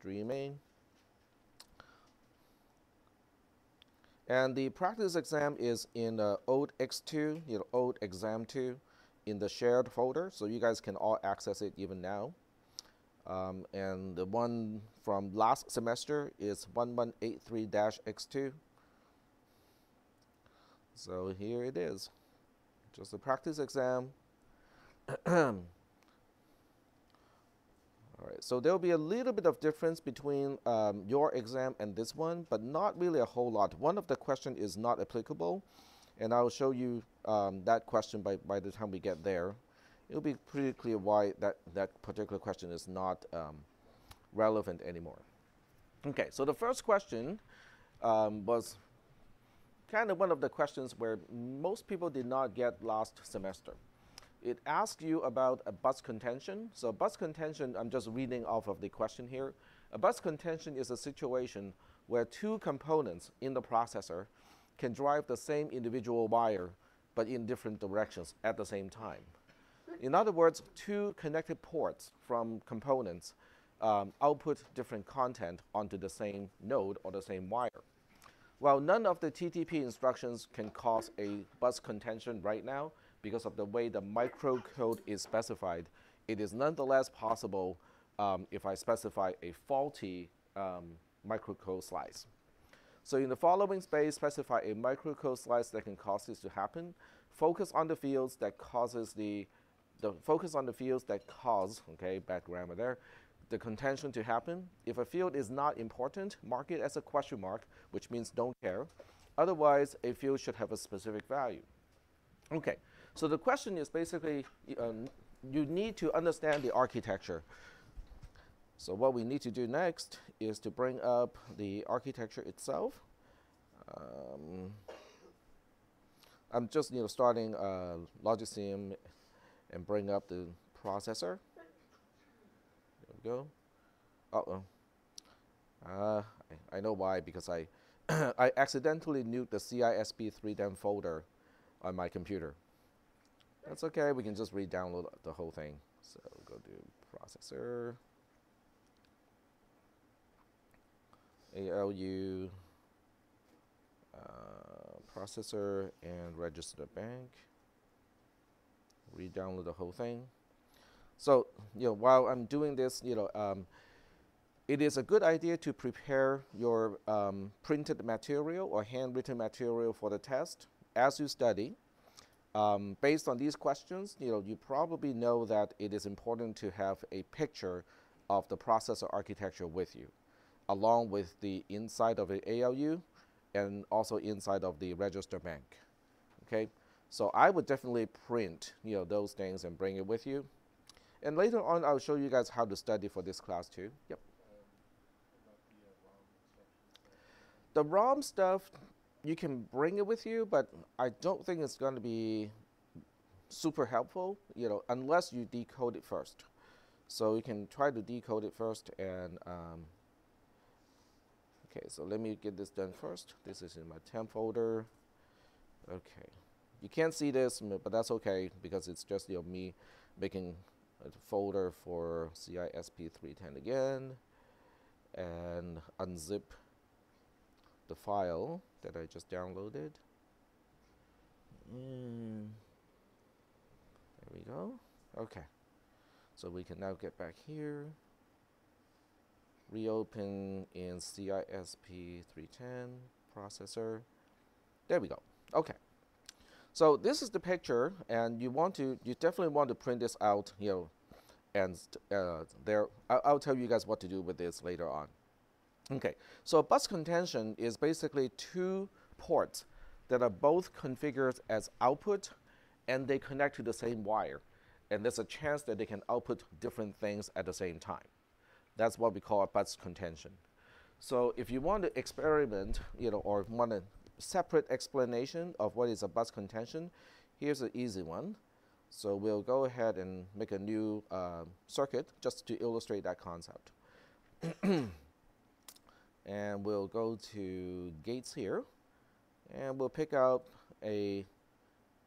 streaming. And the practice exam is in old X2, old exam 2 in the shared folder, so you guys can all access it even now. And the one from last semester is 1183-X2. So here it is, just a practice exam. All right, so there'll be a little bit of difference between your exam and this one, but not really a whole lot. One of the questions is not applicable, and I'll show you that question by the time we get there. It'll be pretty clear why that particular question is not relevant anymore. Okay, so the first question was kind of one of the questions where most people did not get last semester. It asks you about a bus contention. So bus contention, I'm just reading off of the question here. A bus contention is a situation where two components in the processor can drive the same individual wire, but in different directions at the same time. In other words, two connected ports from components output different content onto the same node or the same wire. While none of the TTP instructions can cause a bus contention right now, because of the way the microcode is specified, it is nonetheless possible if I specify a faulty microcode slice. So in the following space, specify a microcode slice that can cause this to happen. Focus on the fields that causes focus on the fields that cause, okay, bad grammar there, the contention to happen. If a field is not important, mark it as a question mark, which means don't care. Otherwise, a field should have a specific value. Okay, so the question is basically, you need to understand the architecture. So what we need to do next is to bring up the architecture itself. I'm just starting LogicSim and bring up the processor. There we go. I know why, because I I accidentally nuked the cisp310 folder on my computer. That's okay, we can just re-download the whole thing. So go to processor, ALU, processor, and register bank. Re-download the whole thing. So while I'm doing this, it is a good idea to prepare your printed material or handwritten material for the test as you study. Based on these questions, you probably know that it is important to have a picture of the processor architecture with you, along with the inside of the ALU and also inside of the register bank. Okay, so I would definitely print those things and bring it with you. And later on, I'll show you guys how to study for this class too. Yep. The ROM stuff, you can bring it with you, but I don't think it's going to be super helpful, unless you decode it first. So you can try to decode it first, and okay, so let me get this done first. This is in my temp folder. Okay, you can't see this, but that's okay, because it's just me making a folder for cisp310 again, and unzip the file that I just downloaded. There we go. Okay, so we can now get back here, reopen in cisp310 processor. There we go. Okay, so this is the picture, and you definitely want to print this out, and I'll tell you guys what to do with this later on. Okay, so bus contention is basically two ports that are both configured as output, and they connect to the same wire. And there's a chance that they can output different things at the same time. That's what we call a bus contention. So if you want to experiment, or want a separate explanation of what is a bus contention, here's an easy one. So we'll go ahead and make a new circuit just to illustrate that concept. And we'll go to gates here, and we'll pick out a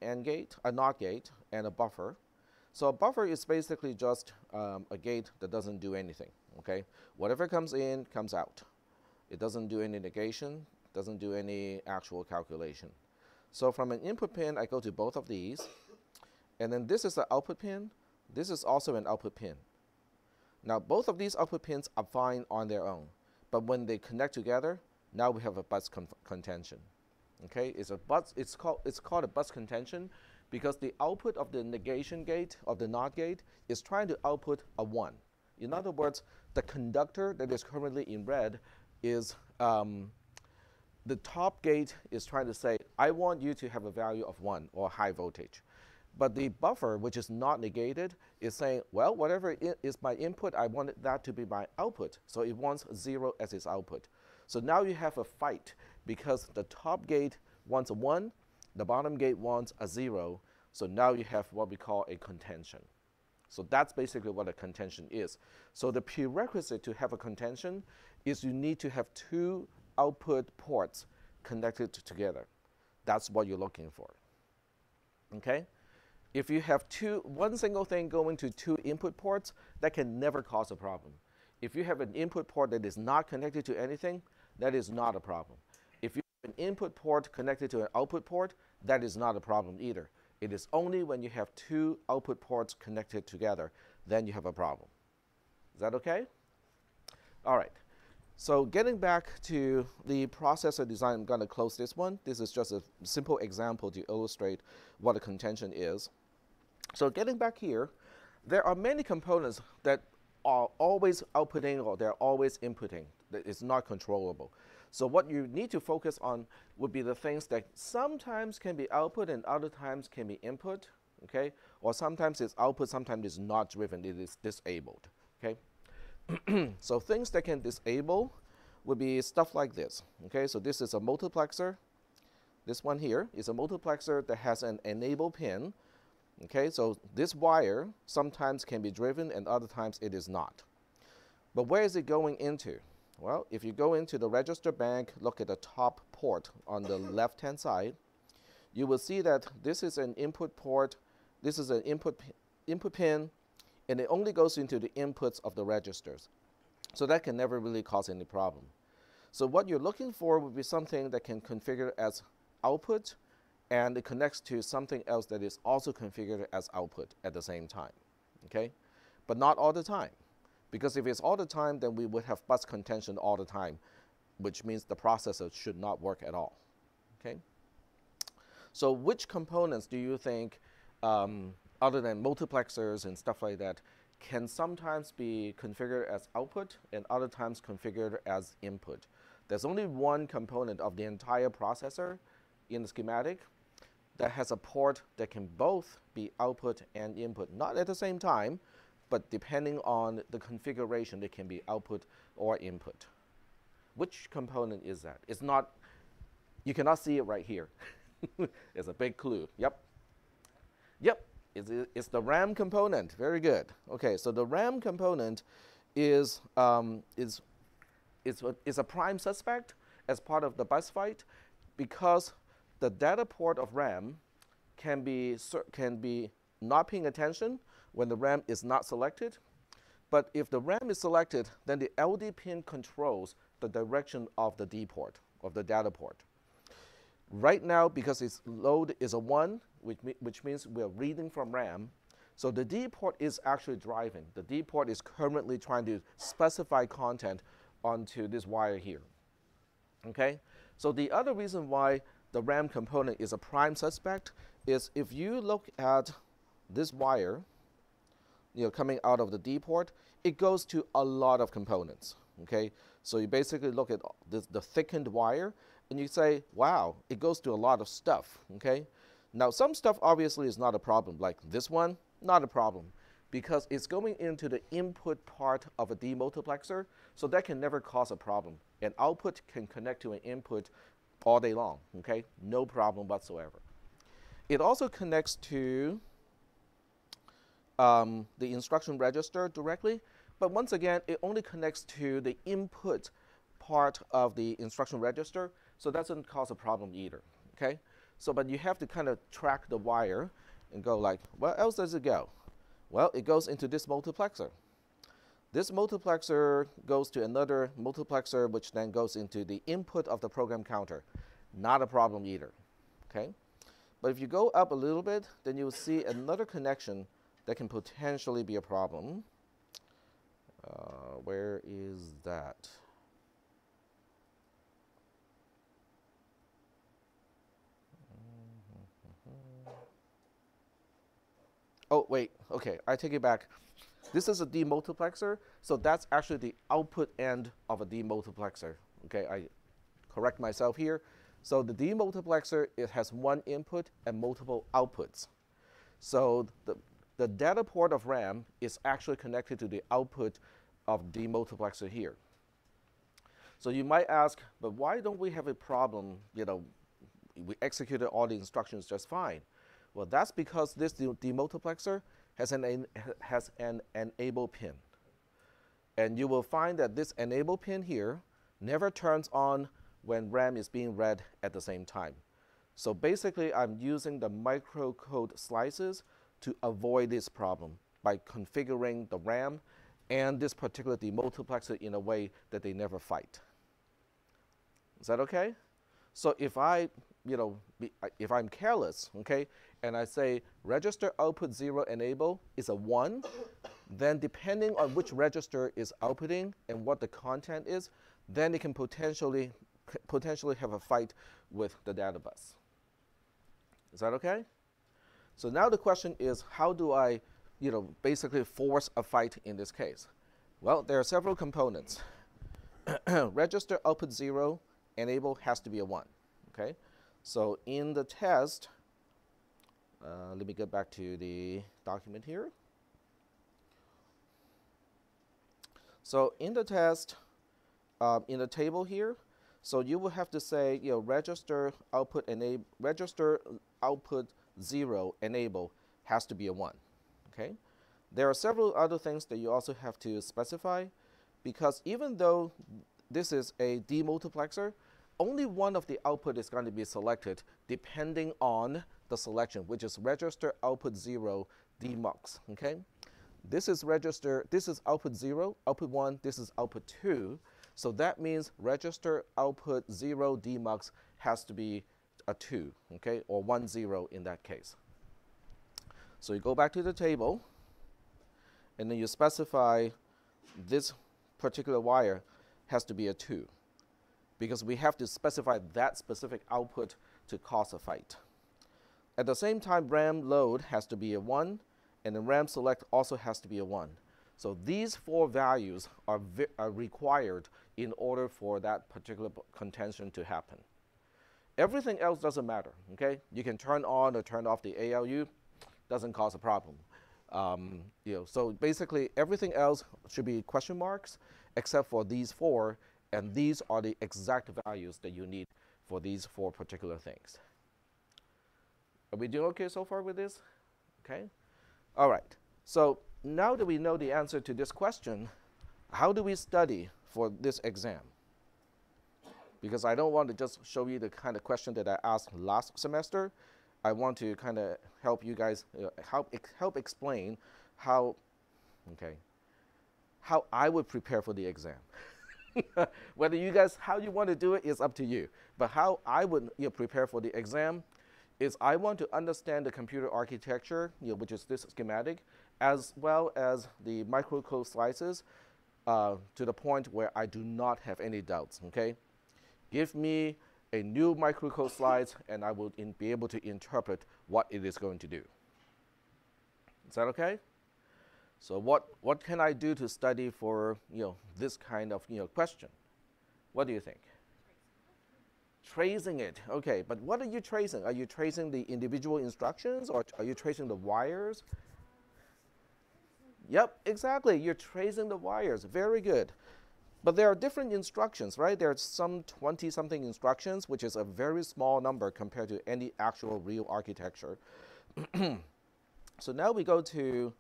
AND gate, a NOT gate, and a buffer. So a buffer is basically just a gate that doesn't do anything. okay? Whatever comes in, comes out. It doesn't do any negation, doesn't do any actual calculation. So from an input pin, I go to both of these, and then this is the output pin. This is also an output pin. Now, both of these output pins are fine on their own, but when they connect together, now we have a bus contention. Okay, it's called a bus contention because the output of the negation gate, of the NOT gate, is trying to output a 1. In other words, the conductor that is currently in red is, the top gate is trying to say, I want you to have a value of 1 or high voltage. But the buffer, which is not negated, is saying, well, whatever is my input, I want that to be my output. So it wants 0 as its output. So now you have a fight because the top gate wants a 1, the bottom gate wants a 0. So now you have what we call a contention. So that's basically what a contention is. So the prerequisite to have a contention is you need to have 2 output ports connected together. That's what you're looking for. Okay? If you have one single thing going to 2 input ports, that can never cause a problem. If you have an input port that is not connected to anything, that is not a problem. If you have an input port connected to an output port, that is not a problem either. It is only when you have 2 output ports connected together, then you have a problem. Is that okay? All right. So getting back to the processor design, I'm going to close this one. This is just a simple example to illustrate what a contention is. So getting back here, there are many components that are always outputting or they're always inputting. That is not controllable. So what you need to focus on would be the things that sometimes can be output and other times can be input, okay? Or sometimes it's output, sometimes it's not driven, it is disabled, okay? So things that can disable would be stuff like this, okay? So this is a multiplexer. This one here is a multiplexer that has an enable pin, okay? So this wire sometimes can be driven and other times it is not. But where is it going into? Well, if you go into the register bank, look at the top port on the left-hand side, you will see that this is an input port, this is an input pin, and it only goes into the inputs of the registers. So that can never really cause any problem. So what you're looking for would be something that can configure as output, and it connects to something else that is also configured as output at the same time, okay? But not all the time. Because if it's all the time, then we would have bus contention all the time, which means the processor should not work at all, okay? So which components do you think, other than multiplexers and stuff like that, can sometimes be configured as output and other times configured as input? There's only one component of the entire processor in the schematic that has a port that can both be output and input, not at the same time, but depending on the configuration, it can be output or input. Which component is that? It's not, you cannot see it right here. It's a big clue. Yep. Yep, it's the RAM component. Very good. Okay, so the RAM component is a prime suspect as part of the bus fight because the data port of RAM can be not paying attention when the RAM is not selected. But if the RAM is selected, then the LD pin controls the direction of the D port, of the data port. Right now, because its load is a 1, which means we're reading from RAM, so the D port is actually driving. The D port is currently trying to specify content onto this wire here. Okay? So the other reason why the RAM component is a prime suspect is if you look at this wire, coming out of the D port, it goes to a lot of components, okay? So you basically look at the thickened wire, and you say, wow, it goes to a lot of stuff, okay? Now, some stuff obviously is not a problem, like this one, not a problem, because it's going into the input part of a demultiplexer, so that can never cause a problem. An output can connect to an input all day long, okay? No problem whatsoever. It also connects to the instruction register directly, but once again, it only connects to the input part of the instruction register, so that doesn't cause a problem either, okay? So, but you have to kind of track the wire and go like, where else does it go? Well, it goes into this multiplexer. This multiplexer goes to another multiplexer, which then goes into the input of the program counter. Not a problem either, okay? But if you go up a little bit, then you'll see another connection that can potentially be a problem. Where is that? Oh, wait, okay, I take it back. This is a demultiplexer, so that's actually the output end of a demultiplexer. Okay, I correct myself here. So the demultiplexer, it has one input and multiple outputs. So the data port of RAM is actually connected to the output of demultiplexer here. So you might ask, but why don't we have a problem, we executed all the instructions just fine. Well, that's because this demultiplexer has an enable pin. And you will find that this enable pin here never turns on when RAM is being read at the same time. So basically, I'm using the microcode slices to avoid this problem by configuring the RAM and this particular demultiplexer in a way that they never fight. Is that okay? So if if I'm careless, okay, and I say register output 0 enable is a 1, then depending on which register is outputting and what the content is, then it can potentially have a fight with the data bus. Is that okay? So now the question is, how do I basically force a fight in this case? Well, there are several components. Register output 0 enable has to be a 1. Okay, so in the test, let me get back to the document here. So in the test, in the table here, so you will have to say, register output 0 enable has to be a 1. Okay, there are several other things that you also have to specify, because even though this is a demultiplexer, only one of the output is going to be selected depending on the selection, which is register output 0 demux. Okay, this is output 0, output 1, this is output 2. So that means register output 0 demux has to be a 2, okay, or 1 0 in that case. So you go back to the table, and then you specify this particular wire has to be a 2, because we have to specify that specific output to cause a fight. At the same time, RAM load has to be a 1, and the RAM select also has to be a 1. So these 4 values are required in order for that particular contention to happen. Everything else doesn't matter, okay? You can turn on or turn off the ALU, doesn't cause a problem. So basically everything else should be question marks except for these 4, and these are the exact values that you need for these 4 particular things. Are we doing okay so far with this? Okay. All right. So now that we know the answer to this question, how do we study for this exam? Because I don't want to just show you the kind of question that I asked last semester. I want to kind of help you guys, help explain how I would prepare for the exam. Whether you guys, how you want to do it is up to you. But how I would prepare for the exam is I want to understand the computer architecture, which is this schematic, as well as the microcode slices to the point where I do not have any doubts, okay? Give me a new microcode slice and I will be able to interpret what it is going to do. Is that okay? So what can I do to study for this kind of question? What do you think? Tracing it, okay, but what are you tracing? Are you tracing the individual instructions or are you tracing the wires? Yep, exactly, you're tracing the wires, very good. But there are different instructions, right? There are some 20-something instructions, which is a very small number compared to any actual real architecture. So now we go to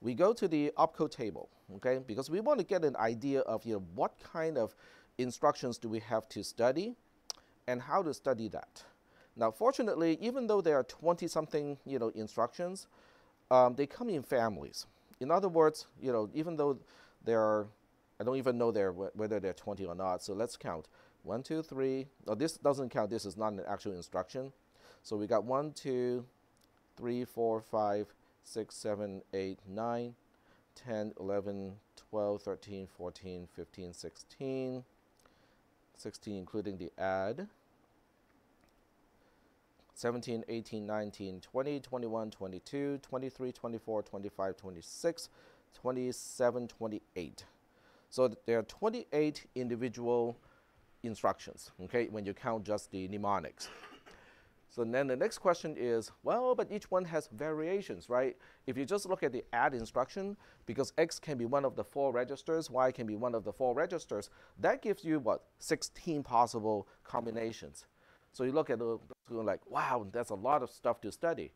the opcode table, okay? Because we want to get an idea of what kind of instructions do we have to study and how to study that. Now, fortunately, even though there are 20-something instructions, they come in families. In other words, even though there are, I don't even know whether they're 20 or not. So let's count. 1, 2, 3. Oh, this doesn't count. This is not an actual instruction. So we got 1, 2, 3, 4, 5, 6, 7, 8, 9, 10, 11, 12, 13, 14, 15, 16. 16 including the add. 17, 18, 19, 20, 21, 22, 23, 24, 25, 26, 27, 28. So there are 28 individual instructions, okay, when you count just the mnemonics. So then the next question is, well, but each one has variations, right? If you just look at the add instruction, because X can be one of the 4 registers, Y can be one of the 4 registers, that gives you, what, 16 possible combinations. So you look at it like, wow, that's a lot of stuff to study.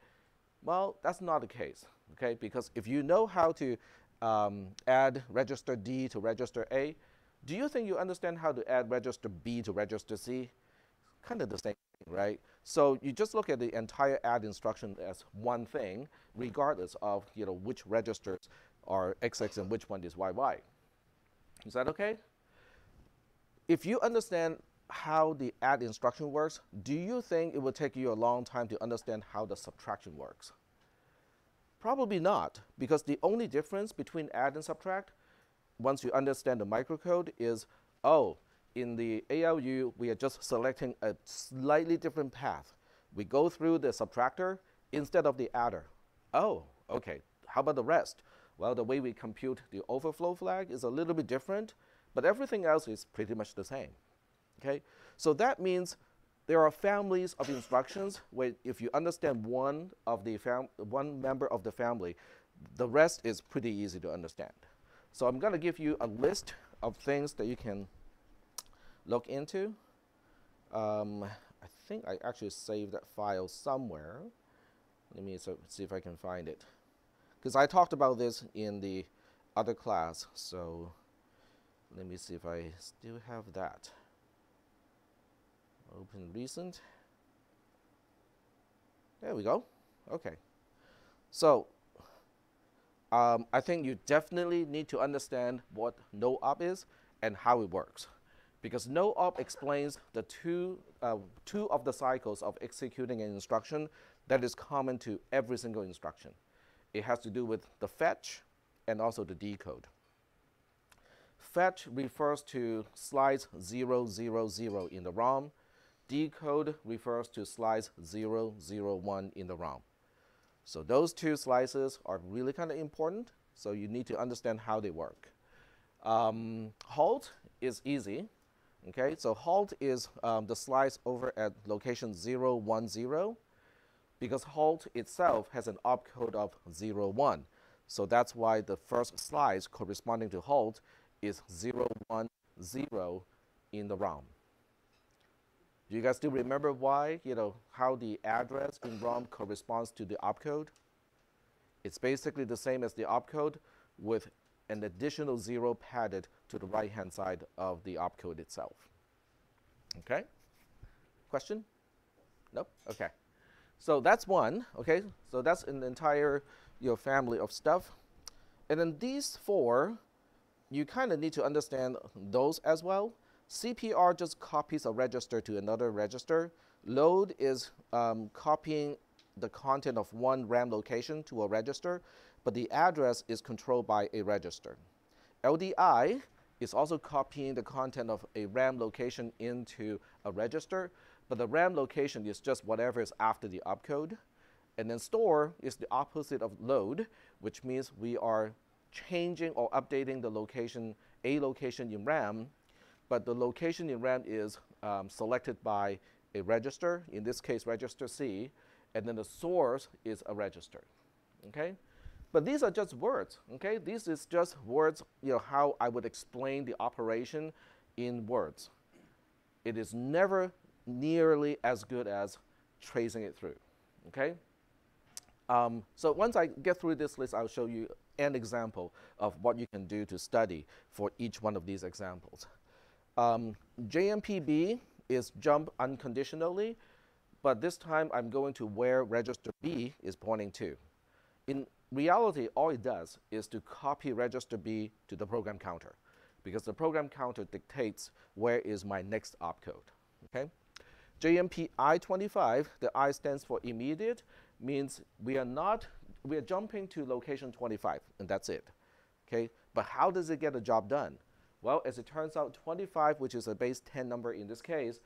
Well, that's not the case, okay? Because if you know how to add register D to register A, do you think you understand how to add register B to register C? Kind of the same thing, right? So you just look at the entire add instruction as one thing, regardless of which registers are XX and which one is YY. Is that okay? If you understand how the add instruction works, do you think it will take you a long time to understand how the subtraction works? Probably not, because the only difference between add and subtract, once you understand the microcode, is, oh, in the ALU, we are just selecting a slightly different path. We go through the subtractor instead of the adder. Oh, okay. How about the rest? Well, the way we compute the overflow flag is a little bit different, but everything else is pretty much the same. Okay? So that means there are families of instructions where if you understand one member of the family, the rest is pretty easy to understand. So I'm going to give you a list of things that you can look into. I think I actually saved that file somewhere. Let me see if I can find it. Because I talked about this in the other class, so let me see if I still have that. Open recent. There we go. Okay. So I think you definitely need to understand what no-op is and how it works. Because no-op explains the two of the cycles of executing an instruction that is common to every single instruction. It has to do with the fetch and also the decode. Fetch refers to slice 0, 0, 0 in the ROM. Decode refers to slice 0, 0, 1 in the ROM. So those two slices are really kind of important, so you need to understand how they work. Halt is easy. Okay, so halt is the slice over at location 0, 1, 0, because halt itself has an opcode of 0, 1. So that's why the first slice corresponding to halt is 0, 1, 0 in the ROM. Do you guys still remember why, how the address in ROM corresponds to the opcode? It's basically the same as the opcode with an additional 0 padded to the right-hand side of the opcode itself. Okay? Question? Nope? Okay. So that's one, okay? So that's an entire family of stuff. And then these 4, you kind of need to understand those as well. CPR just copies a register to another register. Load is copying the content of one RAM location to a register, but the address is controlled by a register. LDI is also copying the content of a RAM location into a register, but the RAM location is just whatever is after the opcode. And then store is the opposite of load, which means we are changing or updating the location, a location in RAM, but the location in RAM is selected by a register, in this case register C, and then the source is a register. Okay? But these are just words, okay? This is just words, how I would explain the operation in words. It is never nearly as good as tracing it through, okay? So once I get through this list, I'll show you an example of what you can do to study for each one of these examples. JMPB is jump unconditionally, but this time I'm going to where register B is pointing to. In reality, all it does is to copy register B to the program counter, because the program counter dictates where is my next opcode. Okay? JMP I-25, the I stands for immediate, means we are jumping to location 25, and that's it. Okay? But how does it get the job done? Well, as it turns out, 25, which is a base 10 number in this case,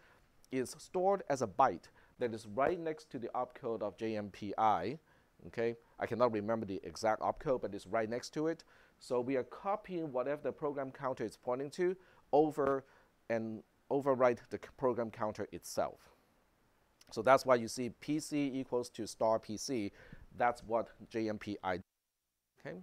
is stored as a byte that is right next to the opcode of JMPI. Okay? I cannot remember the exact opcode, but it's right next to it. So we are copying whatever the program counter is pointing to over and overwrite the program counter itself. So that's why you see PC equals to star PC. That's what JMPI. Okay?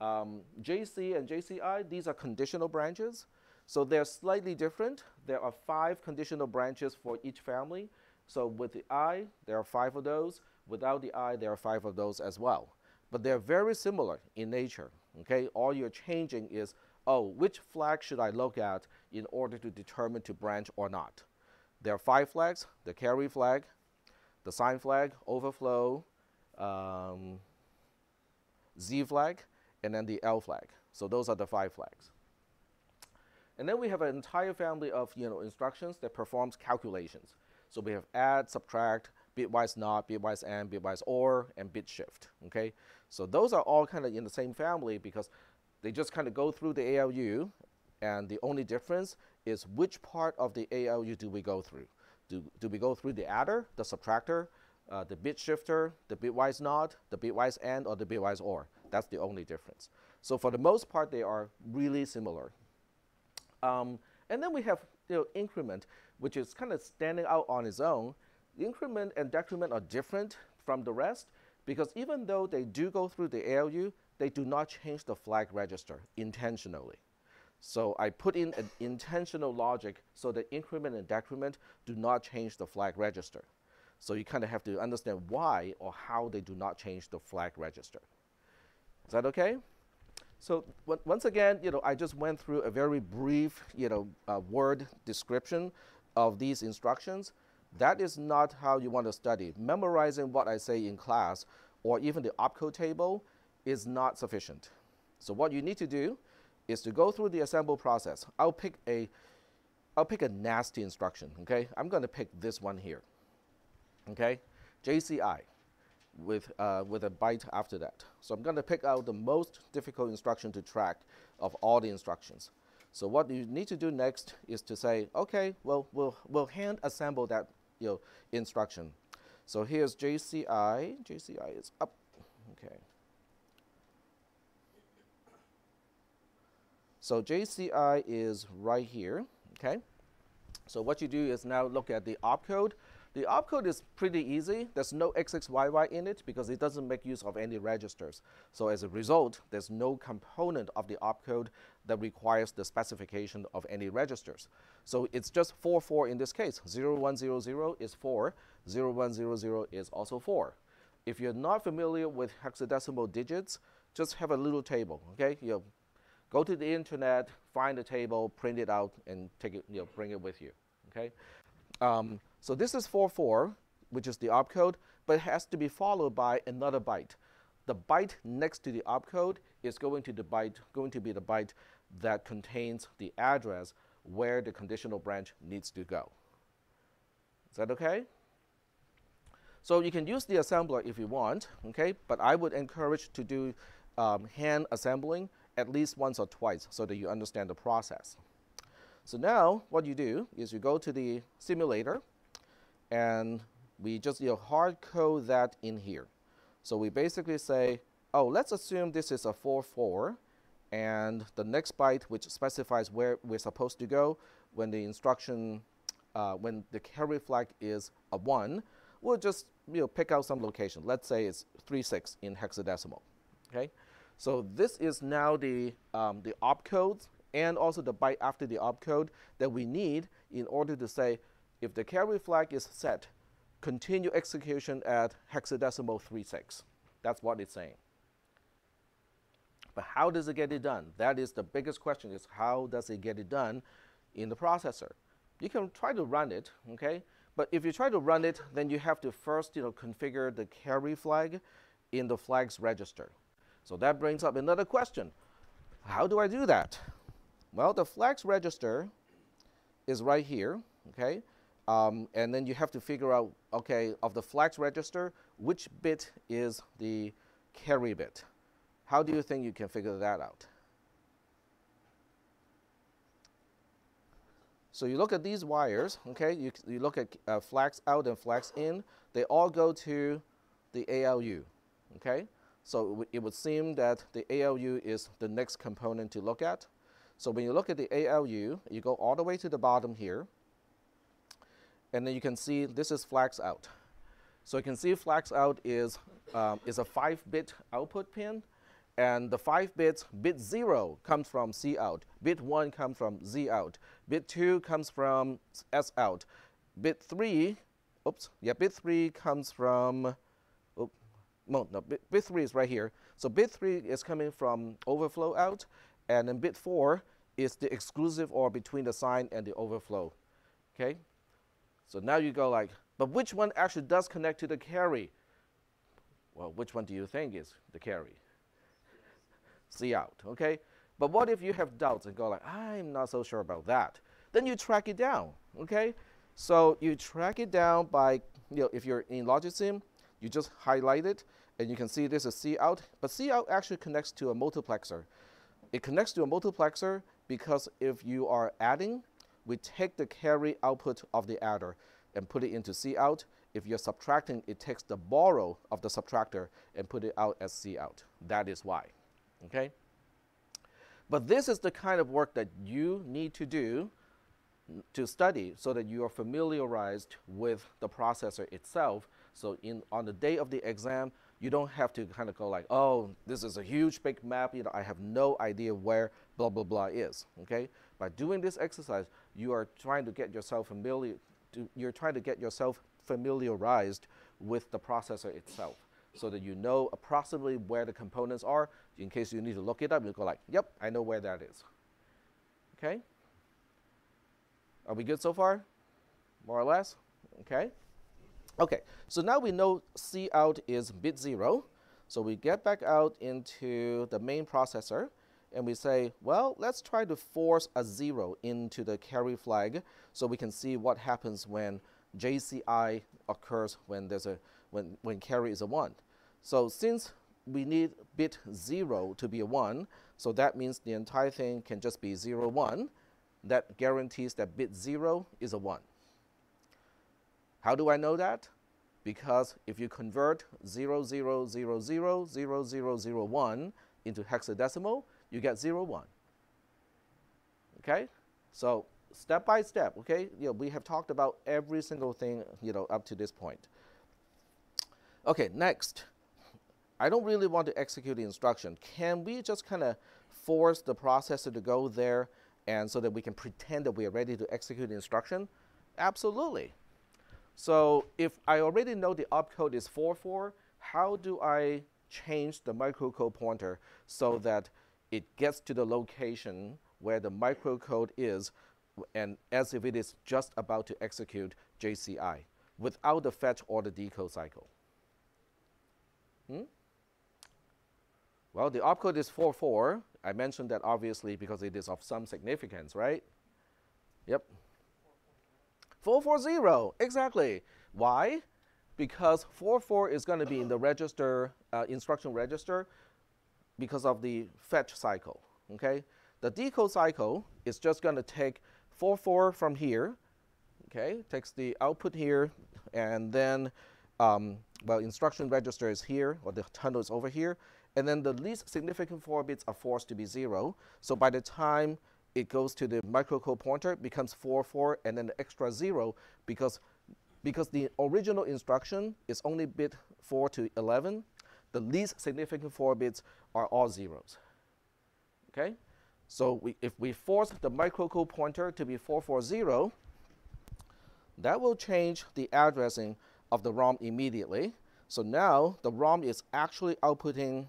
JC and JCI, these are conditional branches. So they're slightly different. There are 5 conditional branches for each family. So with the I, there are 5 of those. Without the I, there are 5 of those as well. But they're very similar in nature. Okay? All you're changing is, oh, which flag should I look at in order to determine to branch or not? There are 5 flags: the carry flag, the sign flag, overflow, Z flag, and then the L flag. So those are the 5 flags. And then we have an entire family of instructions that performs calculations. So we have add, subtract, bitwise not, bitwise and, bitwise or, and bit shift. Okay? So those are all kind of in the same family because they just kind of go through the ALU, and the only difference is which part of the ALU do we go through. Do we go through the adder, the subtractor, the bit shifter, the bitwise not, the bitwise and, or the bitwise or? That's the only difference. So for the most part, they are really similar. And then we have increment, which is kind of standing out on its own. The increment and decrement are different from the rest because even though they do go through the ALU, they do not change the flag register intentionally. So I put in an intentional logic so that increment and decrement do not change the flag register. So you kind of have to understand why or how they do not change the flag register. Is that okay? So once again, I just went through a very brief, word description of these instructions. That is not how you want to study. Memorizing what I say in class or even the opcode table is not sufficient. So what you need to do is to go through the assemble process. I'll pick a nasty instruction. Okay, I'm going to pick this one here. Okay, JCI with a byte after that. So I'm going to pick out the most difficult instruction to track of all the instructions. So what you need to do next is to say, okay, well, we'll hand assemble that instruction. So here's JCI. JCI is up. Okay. So JCI is right here. Okay. So what you do is now look at the opcode. The opcode is pretty easy. There's no XXYY in it because it doesn't make use of any registers. So as a result, there's no component of the opcode that requires the specification of any registers. So it's just 4, 4 in this case. 0100 is 4. 0100 is also 4. If you're not familiar with hexadecimal digits, just have a little table. Okay, go to the internet, find a table, print it out, and take it. Bring it with you. Okay. So this is 4, 4, which is the opcode, but it has to be followed by another byte. The byte next to the opcode is going to be the byte that contains the address where the conditional branch needs to go. Is that okay? So you can use the assembler if you want, okay? But I would encourage to do hand assembling at least once or twice so that you understand the process. So now what you do is you go to the simulator and we just hard code that in here. So we basically say, oh, let's assume this is a 4, 4, and the next byte which specifies where we're supposed to go when the instruction, when the carry flag is a 1, we'll just pick out some location. Let's say it's 36 in hexadecimal. Okay, so this is now the opcodes and also the byte after the opcode that we need in order to say if the carry flag is set, continue execution at hexadecimal 36. That's what it's saying. But how does it get it done? That is the biggest question, is how does it get it done in the processor? You can try to run it, okay? But if you try to run it, then you have to first configure the carry flag in the flags register. So that brings up another question. How do I do that? Well, the flags register is right here, okay? And then you have to figure out, okay, of the flags register, which bit is the carry bit? How do you think you can figure that out? So you look at these wires, okay? You look at flags out and flags in. They all go to the ALU, okay? So it would seem that the ALU is the next component to look at. So when you look at the ALU, you go all the way to the bottom here, and then you can see this is flags out. So you can see flags out is a 5-bit output pin, and the 5 bits, bit 0 comes from C out, bit 1 comes from Z out, bit 2 comes from S out, bit 3, bit 3 comes from, bit 3 is right here. So bit 3 is coming from overflow out, and then bit 4 is the exclusive or between the sign and the overflow, okay? So now you go like, but which one actually does connect to the carry? Well, which one do you think is the carry? C out, okay? But what if you have doubts and go like, I'm not so sure about that? Then you track it down, okay? So you track it down by, if you're in LogicSim, you just highlight it, and you can see this is C out, but C out actually connects to a multiplexer. It connects to a multiplexer because if you are adding, we take the carry output of the adder and put it into C out. If you're subtracting, it takes the borrow of the subtractor and put it out as C out. That is why. Okay? But this is the kind of work that you need to do to study so that you are familiarized with the processor itself. So on the day of the exam, you don't have to kind of go like, oh, this is a huge big map, I have no idea where blah, blah, blah is. Okay? By doing this exercise, you are trying to get yourself familiarized with the processor itself, so that you know approximately where the components are. In case you need to look it up, you go like, yep, I know where that is. Okay? Are we good so far? More or less? Okay? Okay, so now we know C out is bit 0. So we get back out into the main processor, and we say, well, let's try to force a 0 into the carry flag so we can see what happens when JCI occurs when when carry is a 1. So since we need bit 0 to be a 1, so that means the entire thing can just be 0, 1. That guarantees that bit 0 is a 1. How do I know that? Because if you convert 00000001 into hexadecimal, you get 01. Okay? So step by step, okay? We have talked about every single thing, up to this point. Okay, next. I don't really want to execute the instruction. Can we just kind of force the processor to go there and so that we can pretend that we are ready to execute the instruction? Absolutely. So if I already know the opcode is 44, how do I change the microcode pointer so that it gets to the location where the microcode is, and as if it is just about to execute JCI without the fetch or the decode cycle? Well, the opcode is 44. I mentioned that obviously because it is of some significance, right? Yep. 440, exactly. Why? Because 44 is going to be in the register, instruction register, because of the fetch cycle, okay? The decode cycle is just going to take 44 from here, okay? Takes the output here, and then, well, instruction register is here, or the tunnel is over here, and then the least significant 4 bits are forced to be 0. So by the time it goes to the microcode pointer, it becomes 44, and then the extra 0, because the original instruction is only bit 4 to 11, the least significant 4 bits are all zeros. Okay? So if we force the microcode pointer to be 440, that will change the addressing of the ROM immediately. So now the ROM is actually outputting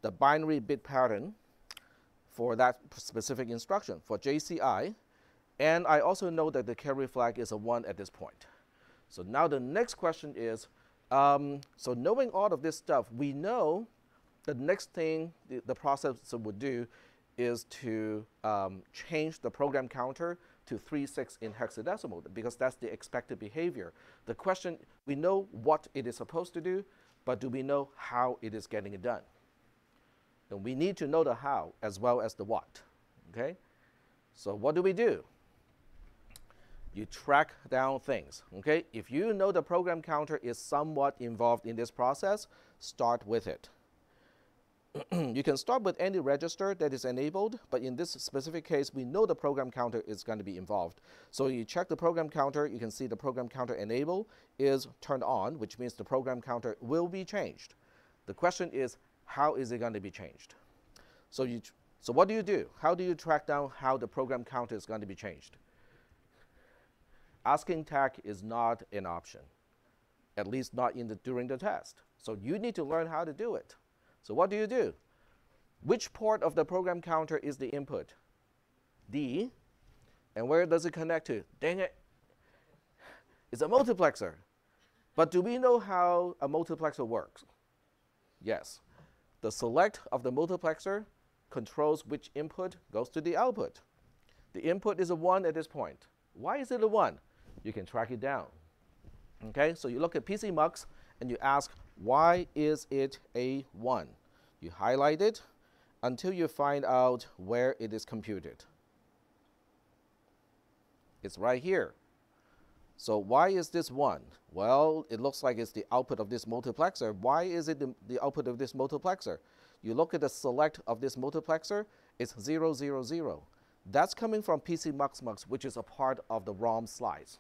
the binary bit pattern for that specific instruction, for JCI. And I also know that the carry flag is a 1 at this point. So now the next question is, So knowing all of this stuff, we know the next thing the processor would do is to change the program counter to 36 in hexadecimal, because that's the expected behavior. The question, we know what it is supposed to do, but do we know how it is getting it done? And we need to know the how as well as the what. Okay? So what do? You track down things. Okay? If you know the program counter is somewhat involved in this process, start with it. You can start with any register that is enabled, but in this specific case, we know the program counter is going to be involved. So you check the program counter, you can see the program counter enable is turned on, which means the program counter will be changed. The question is, how is it going to be changed? So what do? How do you track down how the program counter is going to be changed? Asking tag is not an option, at least not during the test. So you need to learn how to do it. So what do? Which port of the program counter is the input? D. And where does it connect to? Dang it. It's a multiplexer. But do we know how a multiplexer works? Yes. The select of the multiplexer controls which input goes to the output. The input is a 1 at this point. Why is it a 1? You can track it down. Okay, so you look at PCMux and you ask, why is it a 1? You highlight it until you find out where it is computed. It's right here. So why is this 1? Well, it looks like it's the output of this multiplexer. Why is it the output of this multiplexer? You look at the select of this multiplexer, it's 0, 0, 0. That's coming from PCMux, which is a part of the ROM slice.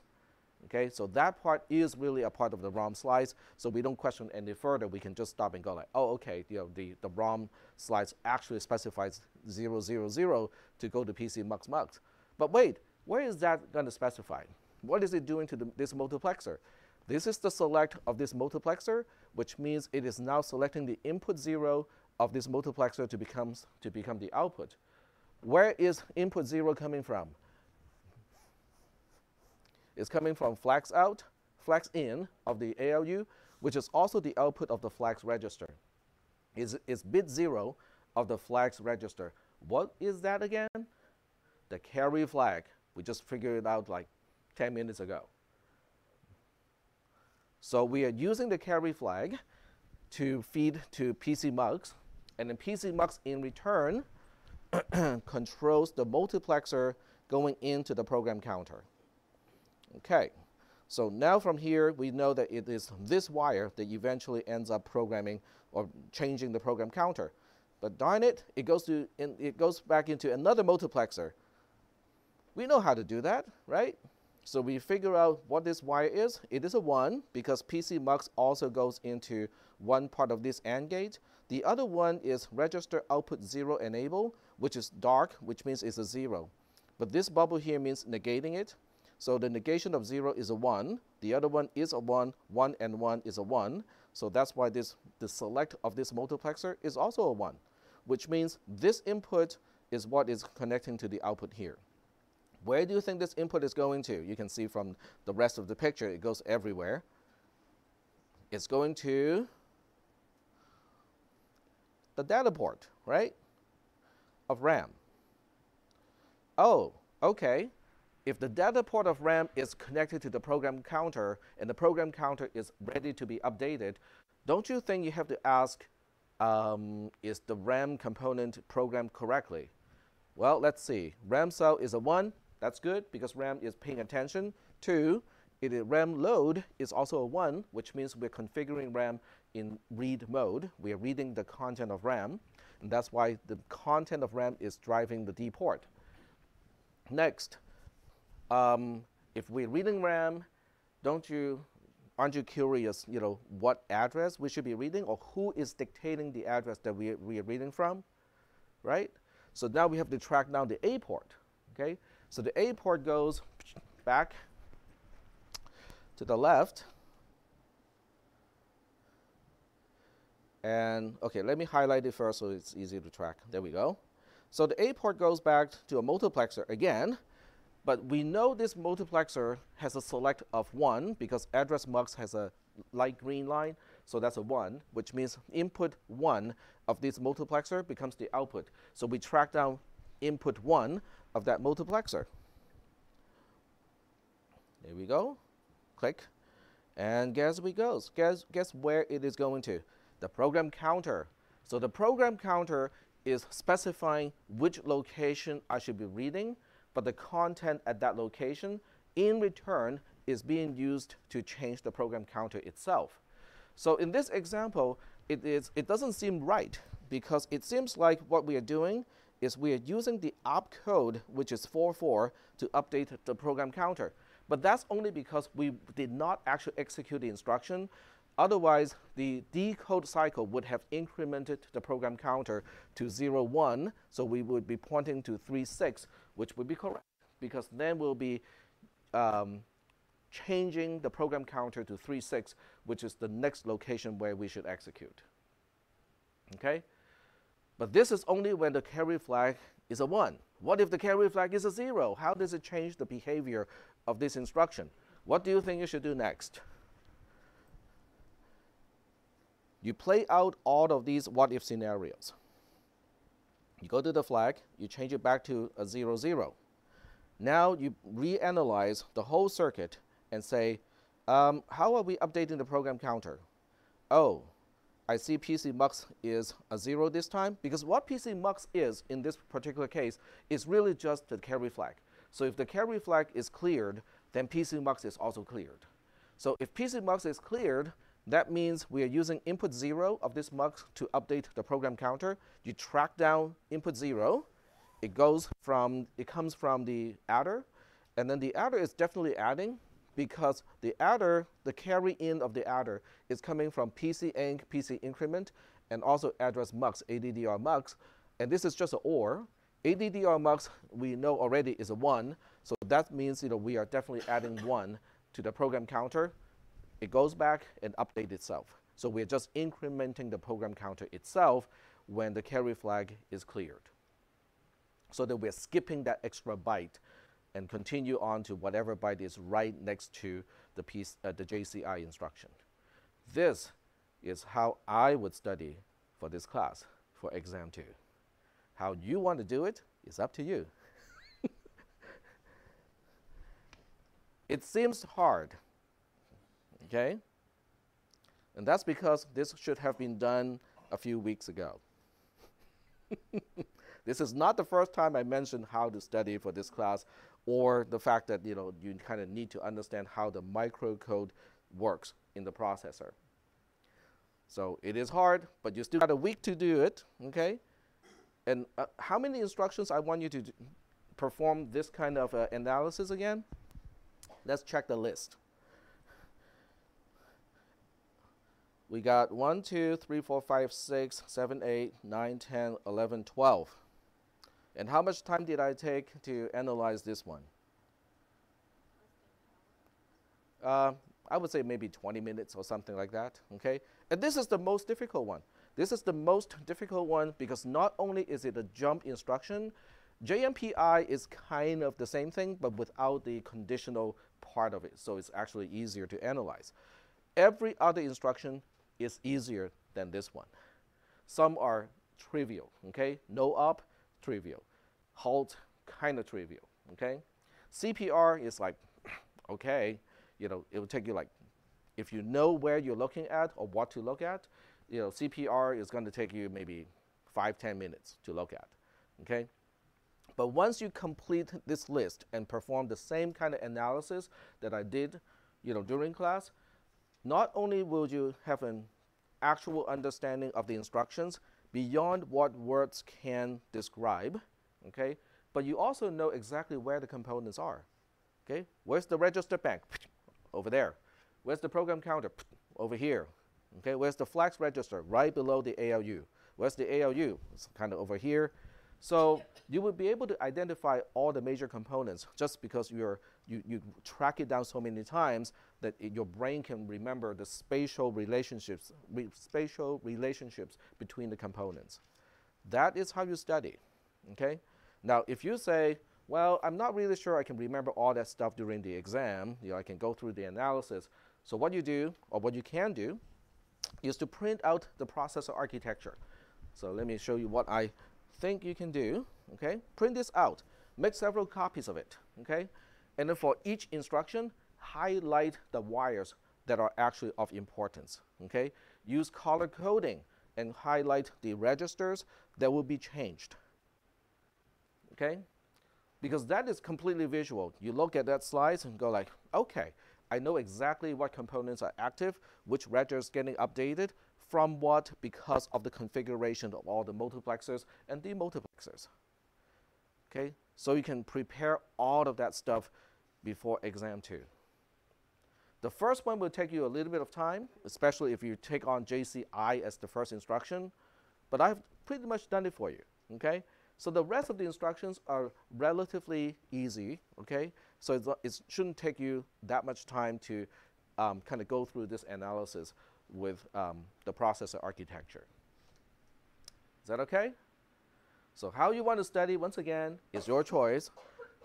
Okay, so that part is really a part of the ROM slice, so we don't question any further. We can just stop and go like, oh, okay, the ROM slice actually specifies 0, 0, 0 to go to PCMux. But wait, where is that going to specify? What is it doing to this multiplexer? This is the select of this multiplexer, which means it is now selecting the input 0 of this multiplexer to become the output. Where is input 0 coming from? It's coming from flags out, flags in of the ALU, which is also the output of the flags register. It's bit 0 of the flags register. What is that again? The carry flag. We just figured it out like 10 minutes ago. So we are using the carry flag to feed to PCMux, and then PCMux in return controls the multiplexer going into the program counter. Okay, so now from here we know that it is this wire that eventually ends up programming or changing the program counter. But darn it, it goes back into another multiplexer. We know how to do that, right? So we figure out what this wire is. It is a 1 because PCMux also goes into one part of this AND gate. The other one is register output 0 enable, which is dark, which means it's a 0. But this bubble here means negating it. So the negation of 0 is a 1. The other one is a 1. 1 and 1 is a 1. So that's why the select of this multiplexer is also a 1, which means this input is what is connecting to the output here. Where do you think this input is going to? You can see from the rest of the picture, it goes everywhere. It's going to the data port, right, of RAM. Oh, okay. If the data port of RAM is connected to the program counter and the program counter is ready to be updated, don't you think you have to ask, is the RAM component programmed correctly? Well, let's see. RAM cell is a 1. That's good because RAM is paying attention. 2, RAM load is also a 1, which means we're configuring RAM in read mode. We are reading the content of RAM, and that's why the content of RAM is driving the D port. Next, if we're reading RAM, aren't you curious, what address we should be reading or who is dictating the address that we are reading from, right? So now we have to track down the A port, okay? So the A port goes back to the left. And, okay, let me highlight it first so it's easy to track. There we go. So the A port goes back to a multiplexer again. But we know this multiplexer has a select of 1 because address mux has a light green line. So that's a 1, which means input 1 of this multiplexer becomes the output. So we track down input 1 of that multiplexer. There we go. Click. And guess where it goes? Guess where it is going to? The program counter. So the program counter is specifying which location I should be reading, but the content at that location in return is being used to change the program counter itself. So in this example, it doesn't seem right, because it seems like what we are doing is we are using the opcode, which is 44, to update the program counter. But that's only because we did not actually execute the instruction. Otherwise, the decode cycle would have incremented the program counter to 0, 1, so we would be pointing to 3, 6, which would be correct, because then we'll be changing the program counter to 3, 6, which is the next location where we should execute. Okay? But this is only when the carry flag is a 1. What if the carry flag is a 0? How does it change the behavior of this instruction? What do you think you should do next? You play out all of these what-if scenarios. You go to the flag, you change it back to a 0, 0. Now you reanalyze the whole circuit and say, how are we updating the program counter? Oh, I see PCMux is a 0 this time, because what PCMux is in this particular case is really just the carry flag. So if the carry flag is cleared, then PCMux is also cleared. So if PCMux is cleared, that means we are using input 0 of this mux to update the program counter. You track down input 0. It comes from the adder, and then the adder is definitely adding, because the adder, the carry in of the adder, is coming from PC inc, PC increment, and also address mux, ADDR mux, and this is just an OR. ADDR mux we know already is a 1, so that means we are definitely adding 1 to the program counter. It goes back and updates itself. So we're just incrementing the program counter itself when the carry flag is cleared, so that we're skipping that extra byte and continue on to whatever byte is right next to the JCI instruction. This is how I would study for this class for exam 2. How you want to do it is up to you. It seems hard, okay? And that's because this should have been done a few weeks ago. This is not the first time I mentioned how to study for this class, or the fact that you kind of need to understand how the microcode works in the processor. So it is hard, but you still got a week to do it, okay? And how many instructions I want you to perform this kind of analysis again? Let's check the list. We got 1, 2, 3, 4, 5, 6, 7, 8, 9, 10, 11, 12. And how much time did I take to analyze this one? I would say maybe 20 minutes or something like that, okay? And this is the most difficult one. This is the most difficult one because not only is it a jump instruction, JMPI is kind of the same thing, but without the conditional part of it, so it's actually easier to analyze. Every other instruction is easier than this one. Some are trivial, okay? No up, trivial. Halt, kind of trivial, okay? CPR is like, okay, it will take you like, if you know where you're looking at or what to look at, CPR is going to take you maybe 5-10 minutes to look at, okay? But once you complete this list and perform the same kind of analysis that I did, during class, not only will you have an actual understanding of the instructions beyond what words can describe, okay, but you also know exactly where the components are, okay? Where's the register bank? Over there. Where's the program counter? Over here, okay? Where's the flags register? Right below the ALU. Where's the ALU? It's kind of over here. So you would be able to identify all the major components just because you track it down so many times that your brain can remember the spatial relationships between the components. That is how you study, okay? Now, if you say, well, I'm not really sure I can remember all that stuff during the exam, I can go through the analysis, So what you do, or what you can do, is to print out the processor architecture. So let me show you what I think you can do. Okay, print this out, make several copies of it. Okay, and then for each instruction, highlight the wires that are actually of importance. Okay, use color coding and highlight the registers that will be changed. Okay, because that is completely visual. You look at that slice and go like, okay, I know exactly what components are active, which register is getting updated, from what, because of the configuration of all the multiplexers and demultiplexers. Okay, so you can prepare all of that stuff before exam 2. The first one will take you a little bit of time, especially if you take on JCI as the first instruction, but I've pretty much done it for you. Okay, so the rest of the instructions are relatively easy. Okay, so it shouldn't take you that much time to kind of go through this analysis with the processor architecture. Is that okay? So how you want to study, once again, is your choice,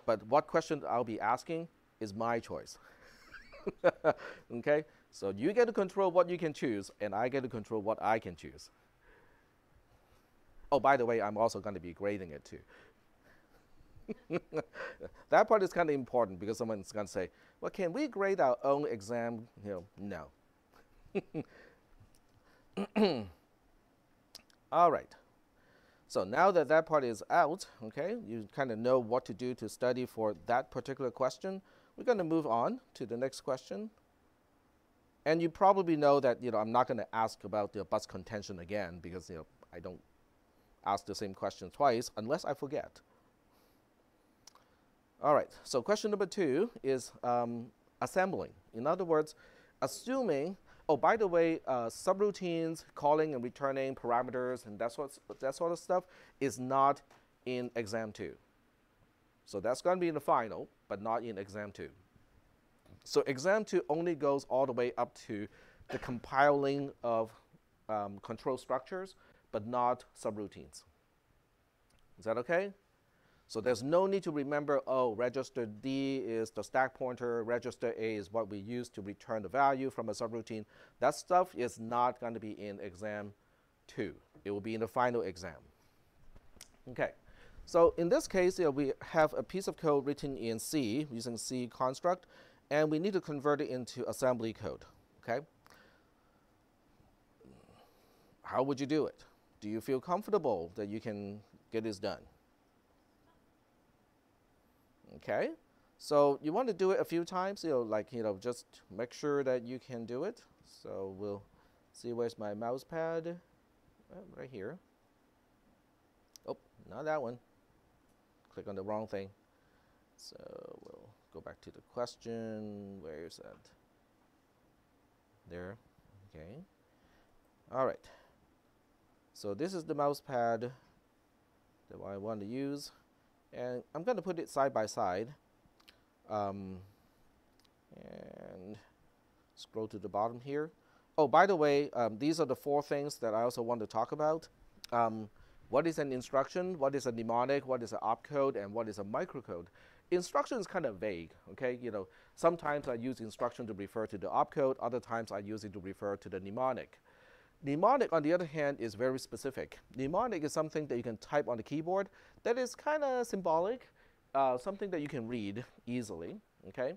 but what question I'll be asking is my choice. Okay, so you get to control what you can choose, and I get to control what I can choose. Oh, by the way, I'm also going to be grading it too. That part is kind of important because someone's going to say, well, can we grade our own exam? No. All right. So now that that part is out, okay, you kind of know what to do to study for that particular question. We're going to move on to the next question. And you probably know that I'm not going to ask about the bus contention again because I don't ask the same question twice unless I forget. All right. So question number 2 is assembling. In other words, assuming. Oh, by the way, subroutines, calling and returning parameters, and that sort of stuff is not in exam 2. So that's going to be in the final, but not in exam 2. So exam 2 only goes all the way up to the compiling of control structures, but not subroutines. Is that okay? So there's no need to remember, oh, register D is the stack pointer, register A is what we use to return the value from a subroutine. That stuff is not going to be in exam 2. It will be in the final exam. Okay, so in this case, we have a piece of code written in C, using C construct, and we need to convert it into assembly code. Okay? How would you do it? Do you feel comfortable that you can get this done? Okay, so you want to do it a few times, just make sure that you can do it. So we'll see, where's my mouse pad? Right here. Oh, not that one. Click on the wrong thing. So we'll go back to the question. Where is that? There. Okay. All right. So this is the mouse pad that I want to use. And I'm going to put it side by side and scroll to the bottom here. Oh, by the way, these are the 4 things that I also want to talk about. What is an instruction? What is a mnemonic? What is an opcode? And what is a microcode? Instruction is kind of vague, okay? Sometimes I use instruction to refer to the opcode. Other times I use it to refer to the mnemonic. Mnemonic, on the other hand, is very specific. Mnemonic is something that you can type on the keyboard that is kind of symbolic, something that you can read easily, okay?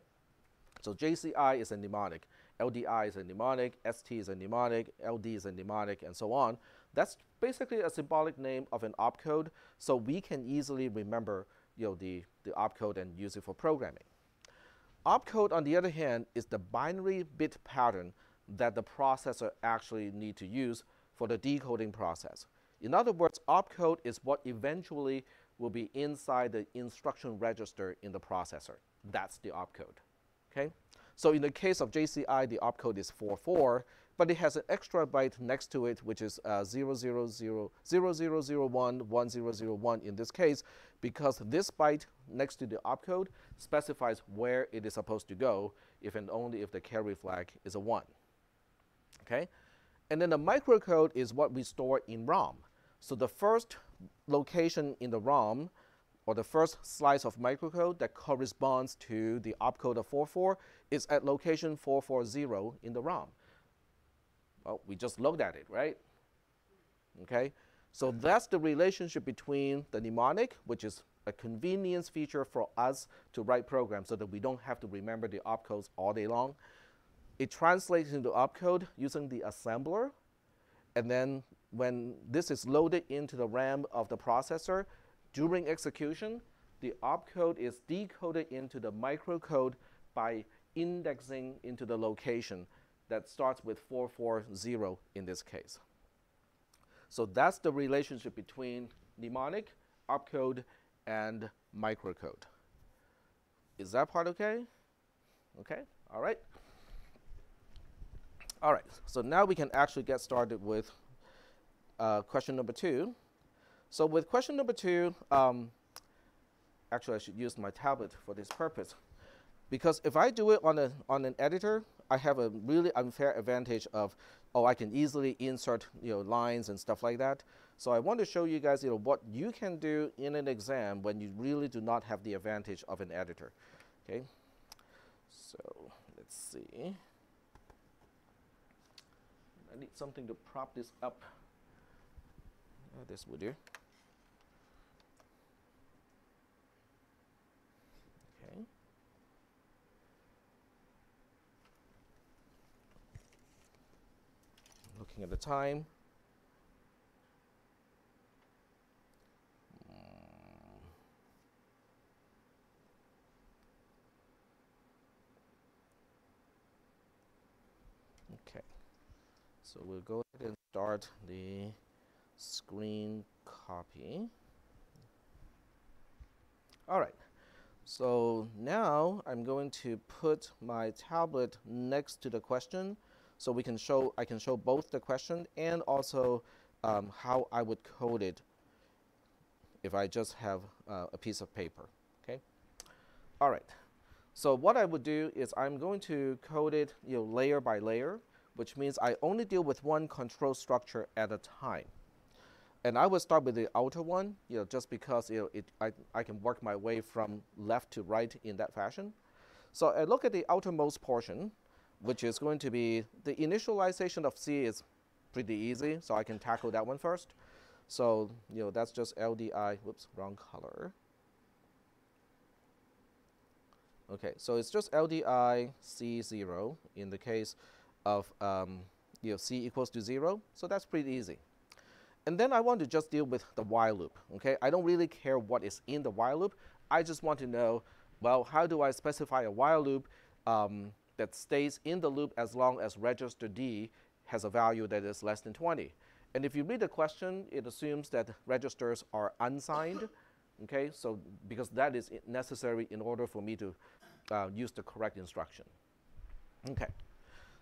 So JCI is a mnemonic, LDI is a mnemonic, ST is a mnemonic, LD is a mnemonic, and so on. That's basically a symbolic name of an opcode, so we can easily remember the opcode and use it for programming. Opcode, on the other hand, is the binary bit pattern that the processor actually need to use for the decoding process. In other words, opcode is what eventually will be inside the instruction register in the processor. That's the opcode. Okay? So in the case of JCI, the opcode is 44, but it has an extra byte next to it, which is 00011001 in this case, because this byte next to the opcode specifies where it is supposed to go, if and only if the carry flag is a 1. Okay? And then the microcode is what we store in ROM. So the first location in the ROM or the first slice of microcode that corresponds to the opcode of 44 is at location 440 in the ROM. Well, we just looked at it, right? Okay, so that's the relationship between the mnemonic, which is a convenience feature for us to write programs so that we don't have to remember the opcodes all day long. It translates into opcode using the assembler, and then when this is loaded into the RAM of the processor, during execution, the opcode is decoded into the microcode by indexing into the location that starts with 440 in this case. So that's the relationship between mnemonic, opcode, and microcode. Is that part okay? Okay, all right. All right, so now we can actually get started with question number 2. So with question number 2, actually I should use my tablet for this purpose. Because if I do it on an editor, I have a really unfair advantage of, oh, I can easily insert lines and stuff like that. So I want to show you guys what you can do in an exam when you really do not have the advantage of an editor. Okay, so let's see. I need something to prop this up. This would do. Okay. Looking at the time. Okay. So we'll go ahead and start the screen copy. All right. So now I'm going to put my tablet next to the question, so I can show both the question and also how I would code it if I just have a piece of paper. Okay. All right. So what I would do is I'm going to code it layer by layer, which means I only deal with one control structure at a time. And I will start with the outer one, just because I can work my way from left to right in that fashion. So I look at the outermost portion, which is going to be the initialization of C is pretty easy, so I can tackle that one first. So that's just LDI, whoops, wrong color. Okay, so it's just LDI C0 in the case of C equals to 0, so that's pretty easy. And then I want to just deal with the while loop. Okay, I don't really care what is in the while loop. I just want to know, well, how do I specify a while loop that stays in the loop as long as register D has a value that is less than 20? And if you read the question, it assumes that registers are unsigned. Okay, so because that is necessary in order for me to use the correct instruction. Okay.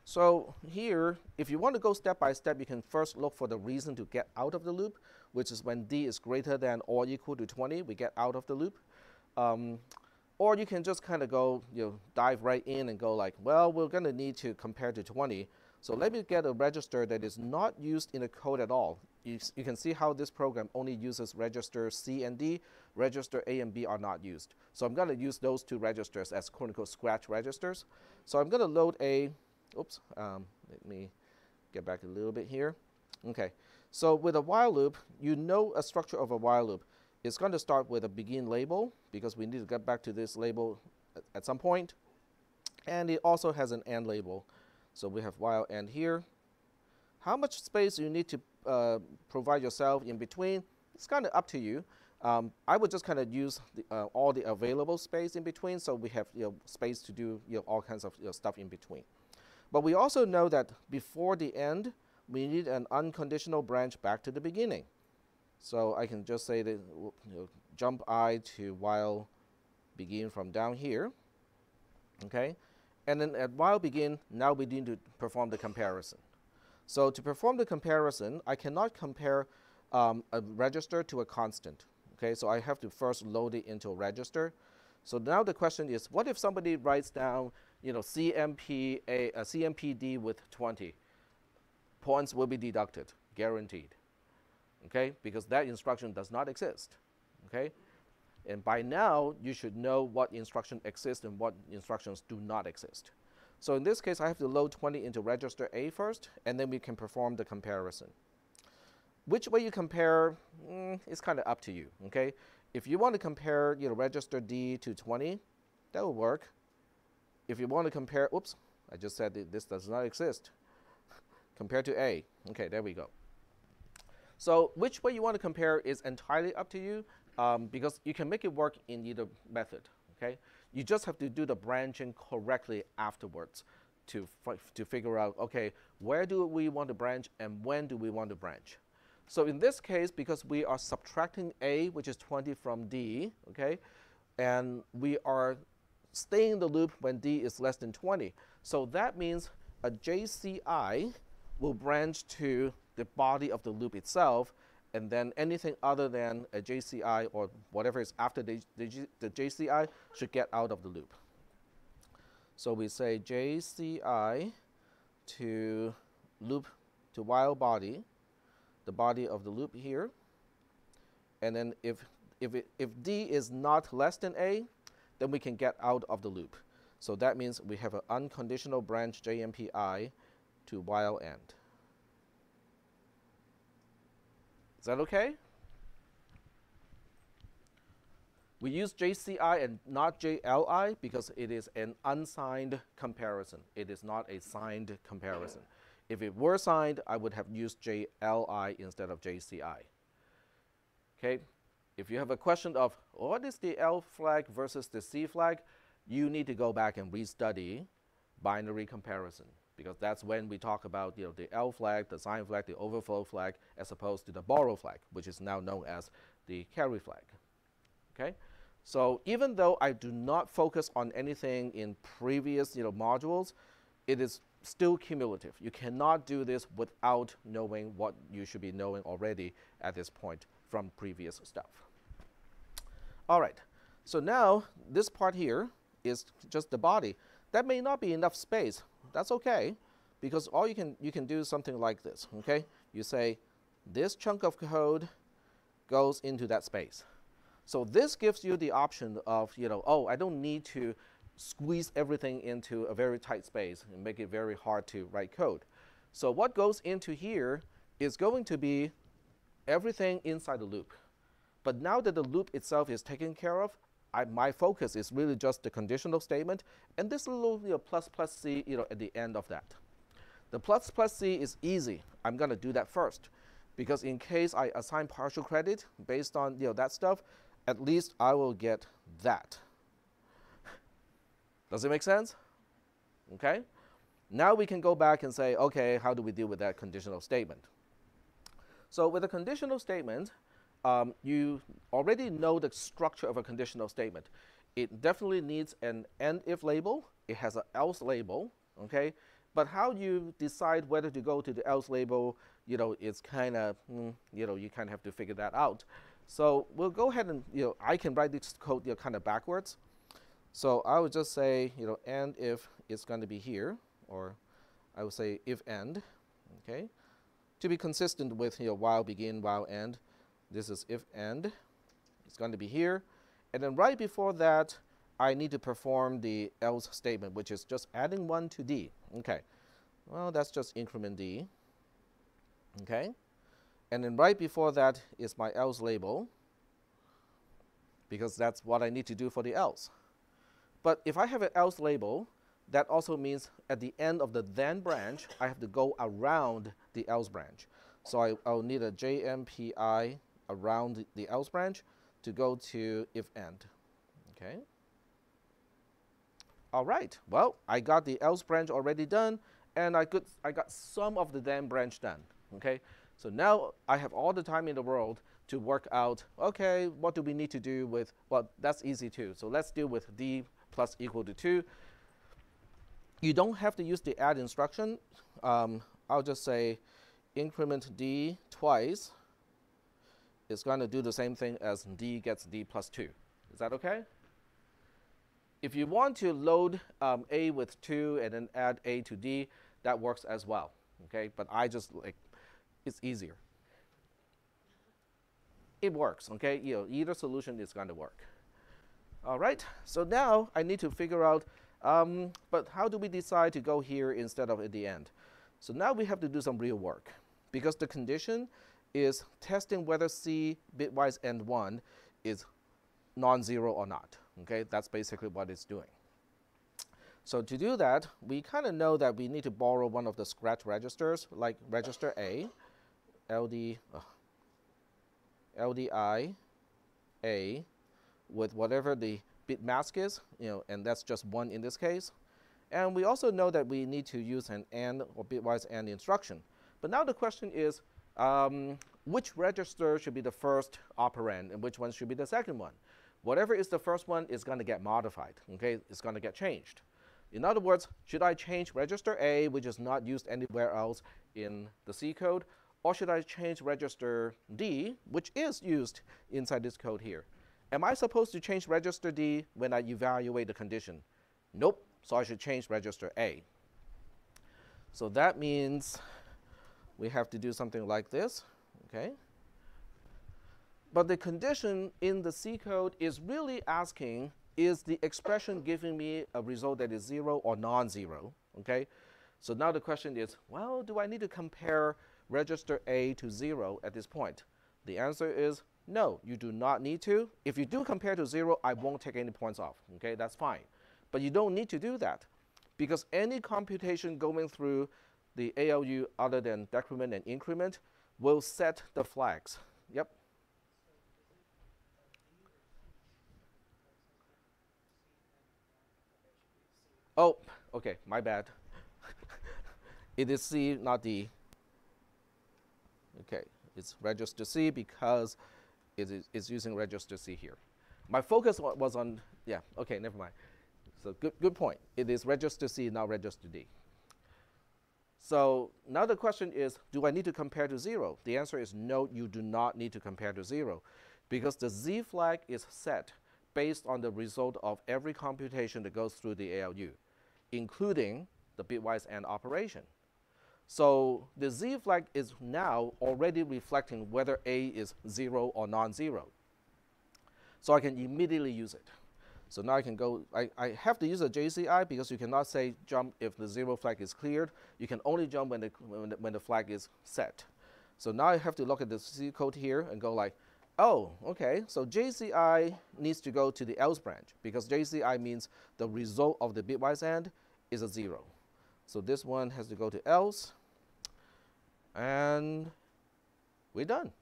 So here, if you want to go step by step, you can first look for the reason to get out of the loop, which is when D is greater than or equal to 20, we get out of the loop. Or you can just kind of go, dive right in and go like, well, we're going to need to compare to 20. So let me get a register that is not used in the code at all. You can see how this program only uses register C and D. Register A and B are not used. So I'm going to use those two registers as quote-unquote scratch registers. So I'm going to load a oops, let me get back a little bit here. Okay, so with a while loop, a structure of a while loop. It's going to start with a begin label, because we need to get back to this label at some point. And it also has an end label. So we have while end here. How much space you need to provide yourself in between, it's kind of up to you. I would just kind of use all the available space in between, so we have space to do all kinds of stuff in between. But we also know that before the end, we need an unconditional branch back to the beginning. So I can just say that jump I to while begin from down here. Okay, and then at while begin, now we need to perform the comparison. So to perform the comparison, I cannot compare a register to a constant. Okay, so I have to first load it into a register. So now the question is, what if somebody writes down CMPD with 20? Points will be deducted, guaranteed. Okay, because that instruction does not exist. Okay, And by now, you should know what instruction exists and what instructions do not exist. So in this case, I have to load 20 into register A first, and then we can perform the comparison. Which way you compare is kind of up to you, okay? If you want to compare register D to 20, that will work. If you want to compare, oops, I just said that this does not exist. Compared to A. Okay, there we go. So which way you want to compare is entirely up to you, because you can make it work in either method, okay? You just have to do the branching correctly afterwards to figure out, okay, where do we want to branch and when do we want to branch? So in this case, because we are subtracting A, which is 20 from D, okay, and we are staying in the loop when D is less than 20. So that means a JCI will branch to the body of the loop itself, and then anything other than a JCI or whatever is after the JCI should get out of the loop. So we say JCI to loop to while body, the body of the loop here, and then if D is not less than A, then we can get out of the loop. So that means we have an unconditional branch JMPI to while end. Is that okay? We use JCI and not JLI because it is an unsigned comparison. It is not a signed comparison. If it were signed, I would have used JLI instead of JCI. Okay? If you have a question of what is the L flag versus the C flag, you need to go back and restudy binary comparison, because that's when we talk about the L flag, the sign flag, the overflow flag, as opposed to the borrow flag, which is now known as the carry flag. Okay? So even though I do not focus on anything in previous modules, it is still cumulative. You cannot do this without knowing what you should be knowing already at this point from previous stuff. All right, so now this part here is just the body. That may not be enough space. That's okay, because all you can do something like this, okay? You say this chunk of code goes into that space. So this gives you the option of, oh, I don't need to squeeze everything into a very tight space and make it very hard to write code. So what goes into here is going to be everything inside the loop. But now that the loop itself is taken care of, my focus is really just the conditional statement and this little plus plus C at the end of that. The plus plus C is easy. I'm going to do that first, because in case I assign partial credit based on that stuff, at least I will get that. Does it make sense? Okay. Now we can go back and say, okay, how do we deal with that conditional statement? So with a conditional statement, you already know the structure of a conditional statement. It definitely needs an and if label. It has an else label, okay? But how you decide whether to go to the else label, it's kind of, you kind of have to figure that out. So we'll go ahead and, I can write this code kind of backwards. So I would just say, and if it's going to be here, or I would say if end, okay? To be consistent with, while begin, while end. This is if end. It's going to be here. And then right before that, I need to perform the else statement, which is just adding 1 to D. Okay. Well, that's just increment D. Okay. And then right before that is my else label, because that's what I need to do for the else. But if I have an else label, that also means at the end of the then branch, I have to go around the else branch. So I'll need a JMPI around the else branch to go to if end. Okay. All right. Well, I got the else branch already done, and I got some of the then branch done. Okay. So now I have all the time in the world to work out, okay, what do we need to do with, well, that's easy too. So let's deal with D plus equal to 2. You don't have to use the add instruction. I'll just say increment D twice. It's going to do the same thing as D gets D plus 2. Is that okay? If you want to load A with 2 and then add A to D, that works as well. Okay, but I just it's easier. it works, okay? Either solution is going to work. All right, so now I need to figure out, but how do we decide to go here instead of at the end? So now we have to do some real work, because the condition is testing whether C bitwise end 1 is non-zero or not, okay? That's basically what it's doing. So to do that, we kind of know that we need to borrow one of the scratch registers, like register A, LDI A, with whatever the bit mask is, and that's just 1 in this case. And we also know that we need to use an AND or bitwise AND instruction. But now the question is, which register should be the first operand and which one should be the second one? Whatever is the first one is going to get modified, okay? It's going to get changed. In other words, should I change register A, which is not used anywhere else in the C code, or should I change register D, which is used inside this code here? Am I supposed to change register D when I evaluate the condition? Nope, so I should change register A. So that means we have to do something like this, okay? But the condition in the C code is really asking, is the expression giving me a result that is 0 or non-zero, okay? So now the question is, well, do I need to compare register A to 0 at this point? The answer is no, you do not need to. If you do compare to 0, I won't take any points off, okay? That's fine. But you don't need to do that, because any computation going through the ALU other than decrement and increment will set the flags. Yep. Oh, okay, my bad. It is C, not D. Okay, it's register C because it's using register C here. My focus was on, yeah, okay, never mind. So good point. It is register C, not register D. So now the question is, do I need to compare to 0? The answer is no, you do not need to compare to 0, because the Z flag is set based on the result of every computation that goes through the ALU, including the bitwise AND operation. So the Z flag is now already reflecting whether A is 0 or non-zero. So I can immediately use it. So now I can go, I have to use a JCI because you cannot say jump if the 0 flag is cleared. You can only jump when the flag is set. So now I have to look at the C code here and go like, oh, okay, so JCI needs to go to the else branch, because JCI means the result of the bitwise AND is a 0. So this one has to go to else, and we're done.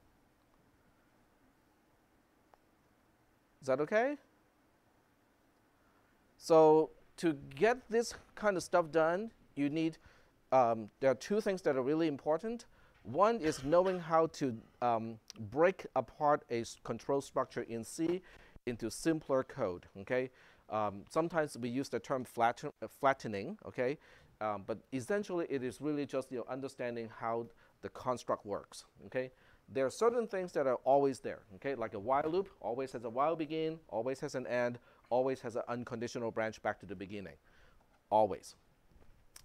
Is that okay? So to get this kind of stuff done, you need, there are two things that are really important. One is knowing how to break apart a control structure in C into simpler code, okay? Sometimes we use the term flattening, okay? But essentially it is really just understanding how the construct works, okay? There are certain things that are always there, okay? Like a while loop always has a while begin, always has an end, always has an unconditional branch back to the beginning, always.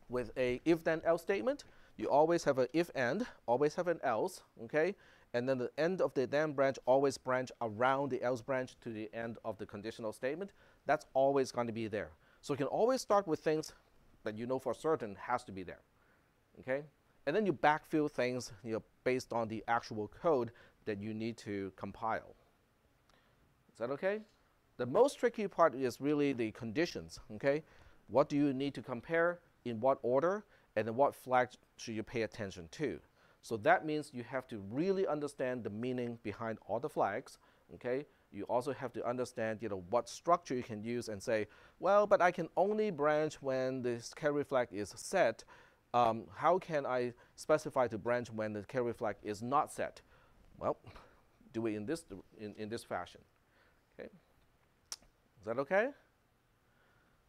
With a if-then-else statement, you always have an if-end, always have an else, okay? And then the end of the then branch always branch around the else branch to the end of the conditional statement. That's always going to be there. So you can always start with things that you know for certain has to be there, okay? And then you backfill things based on the actual code that you need to compile. Is that okay? The most tricky part is really the conditions, okay? What do you need to compare, in what order, and then what flags should you pay attention to? So that means you have to really understand the meaning behind all the flags, okay? You also have to understand what structure you can use and say, well, but I can only branch when this carry flag is set. How can I specify to branch when the carry flag is not set? Well, do it in this fashion, okay? Is that okay?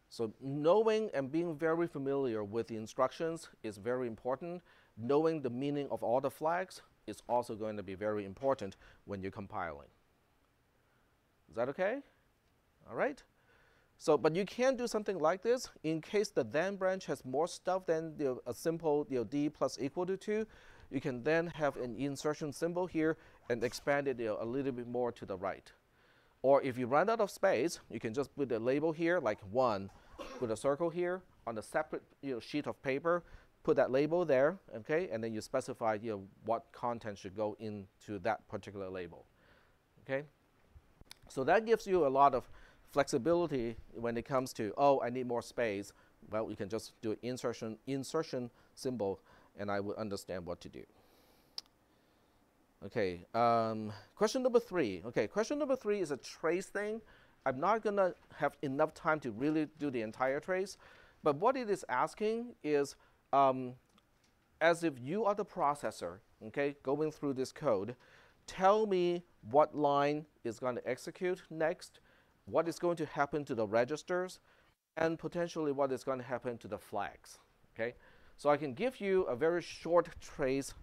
So knowing and being very familiar with the instructions is very important. Knowing the meaning of all the flags is also going to be very important when you're compiling. Is that okay? All right. So, but you can do something like this in case the then branch has more stuff than a simple D plus equal to 2. You can then have an insertion symbol here and expand it a little bit more to the right. Or if you run out of space, you can just put a label here, like 1, put a circle here on a separate sheet of paper, put that label there, okay, and then you specify what content should go into that particular label, okay. So that gives you a lot of flexibility when it comes to, oh, I need more space. Well, you can just do an insertion symbol, and I will understand what to do. Okay, question number 3. Okay, question number 3 is a trace thing. I'm not going to have enough time to really do the entire trace, but what it is asking is, as if you are the processor, okay, going through this code, tell me what line is going to execute next, what is going to happen to the registers, and potentially what is going to happen to the flags, okay? So I can give you a very short trace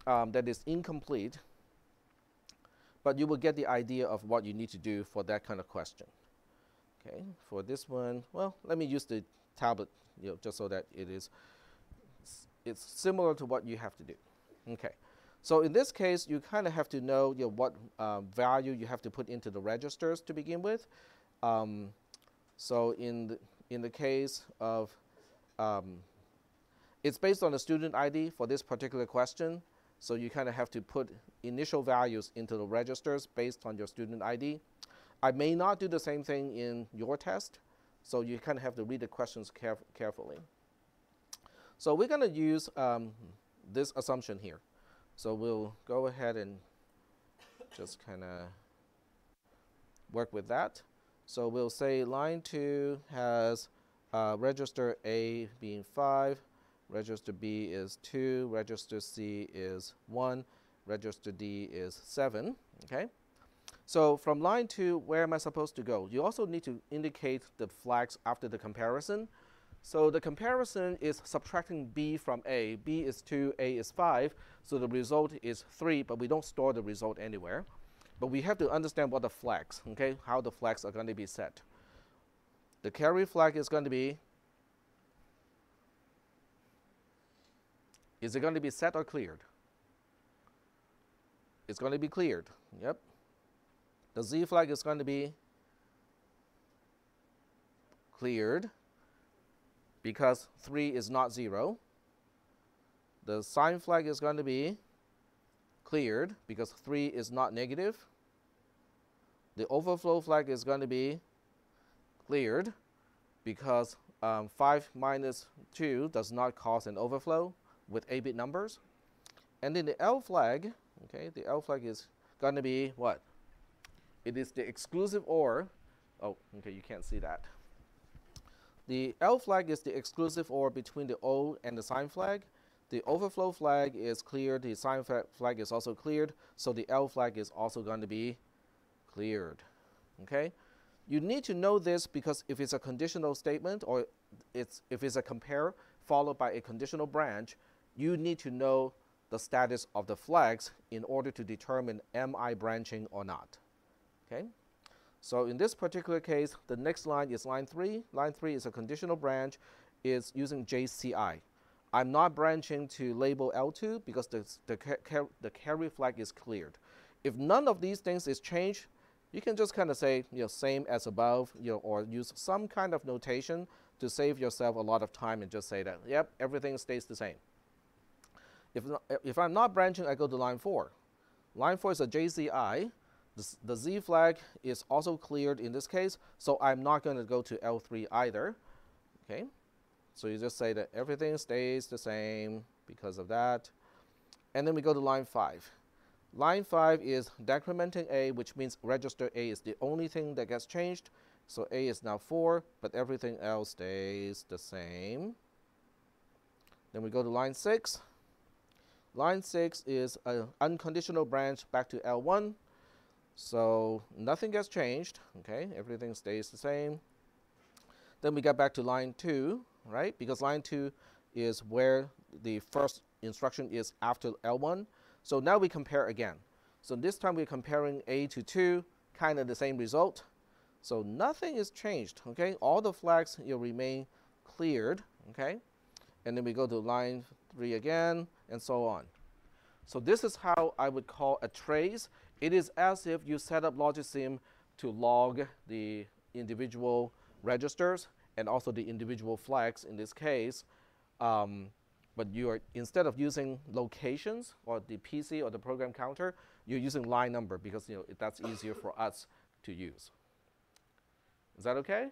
that is incomplete, but you will get the idea of what you need to do for that kind of question. Okay, for this one, well, let me use the tablet, just so that it's similar to what you have to do. Okay, so in this case, you kind of have to know, what value you have to put into the registers to begin with. So in the case of, it's based on the student ID for this particular question. So you kind of have to put initial values into the registers based on your student ID. I may not do the same thing in your test, so you kind of have to read the questions carefully. So we're going to use this assumption here. So we'll go ahead and just kind of work with that. So we'll say line 2 has register A being 5, register B is 2, register C is 1, register D is 7, okay? So from line 2, where am I supposed to go? You also need to indicate the flags after the comparison. So the comparison is subtracting B from A. B is 2, A is 5, so the result is 3, but we don't store the result anywhere. But we have to understand what the flags, okay, how the flags are going to be set. The carry flag is going to be, is it going to be set or cleared? It's going to be cleared, yep. The Z flag is going to be cleared because 3 is not 0. The sign flag is going to be cleared because 3 is not negative. The overflow flag is going to be cleared because 5 minus 2 does not cause an overflow with 8-bit numbers. And then the L flag, okay, the L flag is going to be what? It is the exclusive OR. Oh, okay, you can't see that. The L flag is the exclusive OR between the O and the sign flag. The overflow flag is cleared. The sign flag is also cleared. So the L flag is also going to be cleared. Okay? You need to know this because if it's a conditional statement or if it's a compare followed by a conditional branch, you need to know the status of the flags in order to determine am I branching or not. Okay? So in this particular case, the next line is line 3. Line 3 is a conditional branch. It's using JCI. I'm not branching to label L2 because the carry flag is cleared. If none of these things is changed, you can just kind of say, same as above, or use some kind of notation to save yourself a lot of time and just say that, yep, everything stays the same. If I'm not branching, I go to line 4. Line 4 is a JCI. The Z flag is also cleared in this case, so I'm not going to go to L3 either. Okay, so you just say that everything stays the same because of that. And then we go to line 5. Line 5 is decrementing A, which means register A is the only thing that gets changed. So A is now 4, but everything else stays the same. Then we go to line 6. Line 6 is an unconditional branch back to L1. So nothing gets changed, okay? Everything stays the same. Then we get back to line 2, right? Because line 2 is where the first instruction is after L1. So now we compare again. So this time we're comparing A to 2, kind of the same result. So nothing is changed, okay? All the flags remain cleared, okay? And then we go to line 3 again, and so on. So this is how I would call a trace. It is as if you set up Logisim to log the individual registers and also the individual flags in this case. But you are, instead of using locations or the PC or the program counter, you're using line number because that's easier for us to use. Is that okay?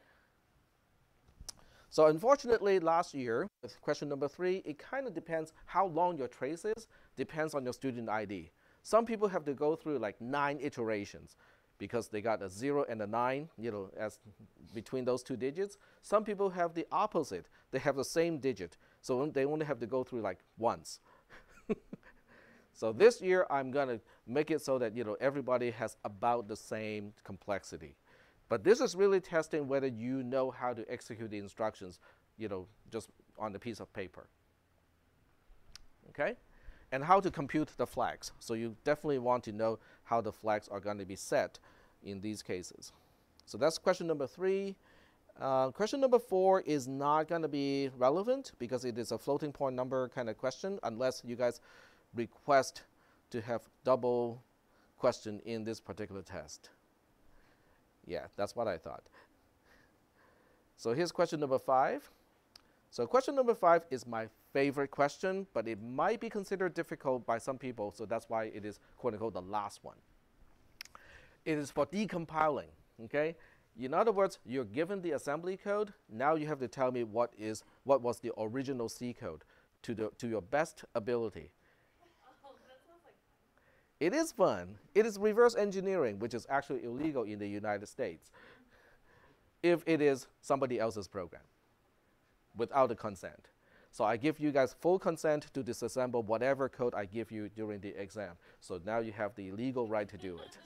So unfortunately, last year, with question number 3, it kind of depends how long your trace is, depends on your student ID. Some people have to go through like 9 iterations because they got a 0 and a 9, as between those 2 digits. Some people have the opposite. They have the same digit, so they only have to go through like once. So this year, I'm going to make it so that everybody has about the same complexity. But this is really testing whether you know how to execute the instructions, just on a piece of paper. Okay? And how to compute the flags. So you definitely want to know how the flags are going to be set in these cases. So that's question number 3. Question number 4 is not going to be relevant because it is a floating point number kind of question unless you guys request to have double question in this particular test. Yeah, that's what I thought. So here's question number 5. So question number 5 is my favorite question, but it might be considered difficult by some people, so that's why it is quote-unquote the last one. It is for decompiling, okay? In other words, you're given the assembly code. Now you have to tell me what was the original C code to your best ability. Oh, that sounds like fun. It is fun. It is reverse engineering, which is actually illegal in the United States if it is somebody else's program without a consent. So I give you guys full consent to disassemble whatever code I give you during the exam. So now you have the legal right to do it.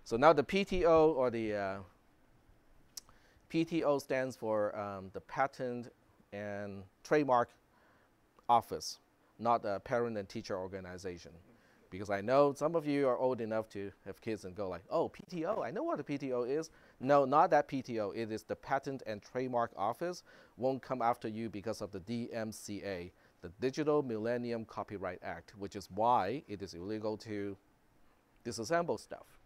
So now the PTO, or the PTO stands for the Patent and Trademark Office, not a parent and teacher organization. Because I know some of you are old enough to have kids and go like, oh, PTO, I know what a PTO is. No, not that PTO. It is the Patent and Trademark Office. Won't come after you because of the DMCA, the Digital Millennium Copyright Act, which is why it is illegal to disassemble stuff.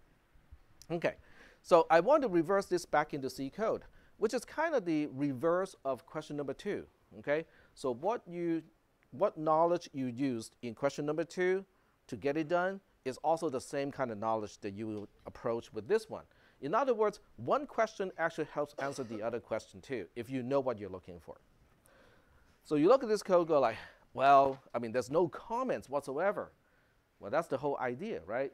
Okay, so I want to reverse this back into C code, which is kind of the reverse of question number 2. Okay, so what knowledge you used in question number 2 to get it done is also the same kind of knowledge that you will approach with this one. In other words, one question actually helps answer the other question too, if you know what you're looking for. So you look at this code, go like, well, I mean, there's no comments whatsoever. Well, that's the whole idea, right?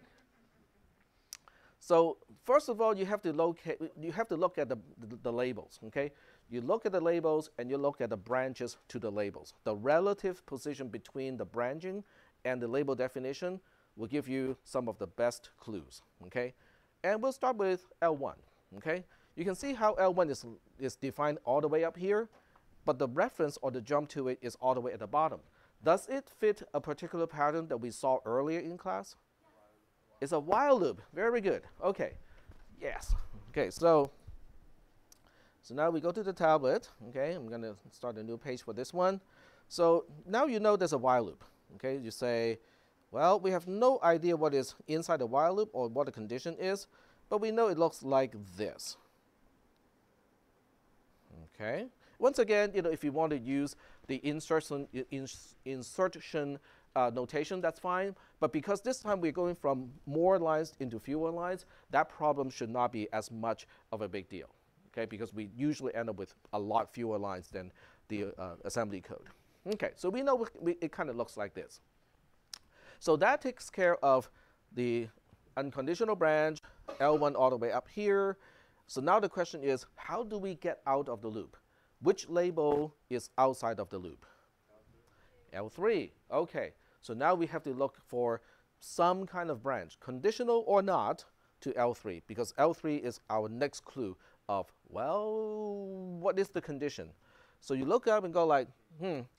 So first of all, you have to look at the labels, okay? You look at the labels and you look at the branches to the labels. The relative position between the branching and the label definition will give you some of the best clues, okay? And we'll start with L1, okay? You can see how L1 is defined all the way up here, but the reference or the jump to it is all the way at the bottom. Does it fit a particular pattern that we saw earlier in class? It's a while loop. Very good. Okay. Yes. Okay, so now we go to the tablet. Okay, I'm going to start a new page for this one. So now you know there's a while loop. Okay, you say, well, we have no idea what is inside the while loop or what the condition is, but we know it looks like this. Okay. Once again, if you want to use the insertion notation, that's fine. But because this time we're going from more lines into fewer lines, that problem should not be as much of a big deal. Okay, because we usually end up with a lot fewer lines than the assembly code. Okay, so we know it kind of looks like this. So that takes care of the unconditional branch, L1 all the way up here. So now the question is, how do we get out of the loop? Which label is outside of the loop? L3. Okay, so now we have to look for some kind of branch, conditional or not, to L3, because L3 is our next clue of, well, what is the condition? So you look up and go like,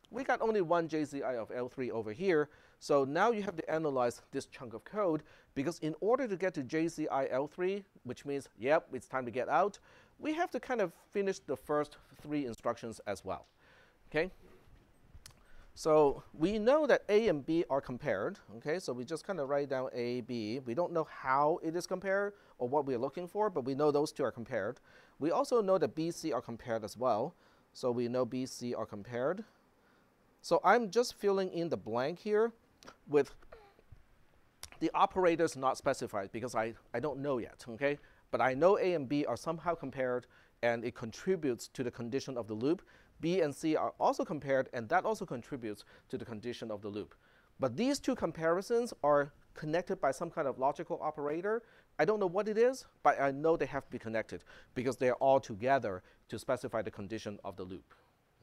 we got only one JCI of L3 over here, so now you have to analyze this chunk of code, because in order to get to JCI L3, which means, yep, it's time to get out, we have to kind of finish the first 3 instructions as well. Okay? So we know that A and B are compared, okay? So we just kind of write down A, B. We don't know how it is compared or what we're looking for, but we know those two are compared. We also know that B, C are compared as well. So we know B, C are compared. So I'm just filling in the blank here with the operators not specified because I don't know yet, okay? But I know A and B are somehow compared and it contributes to the condition of the loop. B and C are also compared and that also contributes to the condition of the loop. But these two comparisons are connected by some kind of logical operator. I don't know what it is, but I know they have to be connected because they are all together to specify the condition of the loop,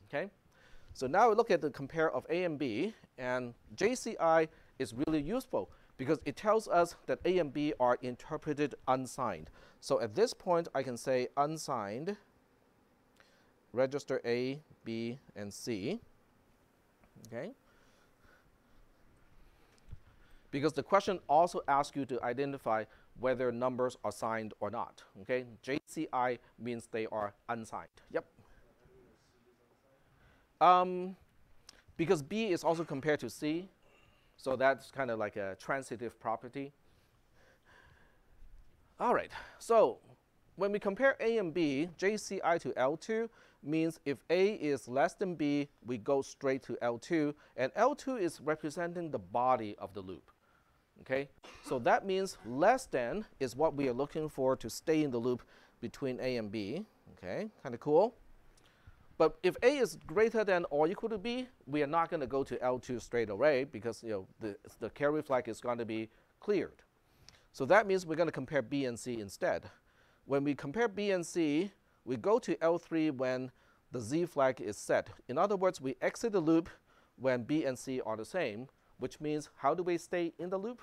okay? So now we look at the compare of A and B, and JCI is really useful because it tells us that A and B are interpreted unsigned. So at this point, I can say unsigned, register A, B, and C, okay? Because the question also asks you to identify whether numbers are signed or not, okay? JCI means they are unsigned. Yep. Because B is also compared to C, so that's kind of like a transitive property. All right, so when we compare A and B, JCI to L2 means if A is less than B, we go straight to L2, and L2 is representing the body of the loop. Okay, so that means less than is what we are looking for to stay in the loop between A and B. Okay, kind of cool. But if A is greater than or equal to B, we are not going to go to L2 straight away because the carry flag is going to be cleared. So that means we're going to compare B and C instead. When we compare B and C, we go to L3 when the Z flag is set. In other words, we exit the loop when B and C are the same, which means how do we stay in the loop?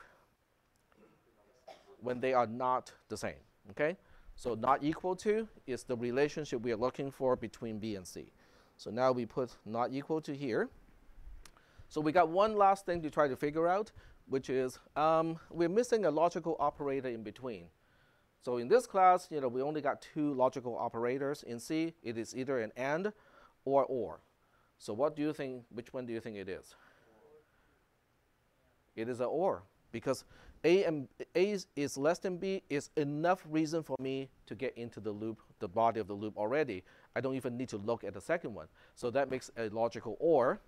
When they are not the same, okay? So not equal to is the relationship we are looking for between B and C. So now we put not equal to here. So we got one last thing to try to figure out, which is we're missing a logical operator in between. So in this class, we only got two logical operators. In C, it is either an AND or OR. So what do you think, which one do you think it is? It is an OR because A is less than B is enough reason for me to get into the loop, the body of the loop already. I don't even need to look at the second one. So that makes a logical OR.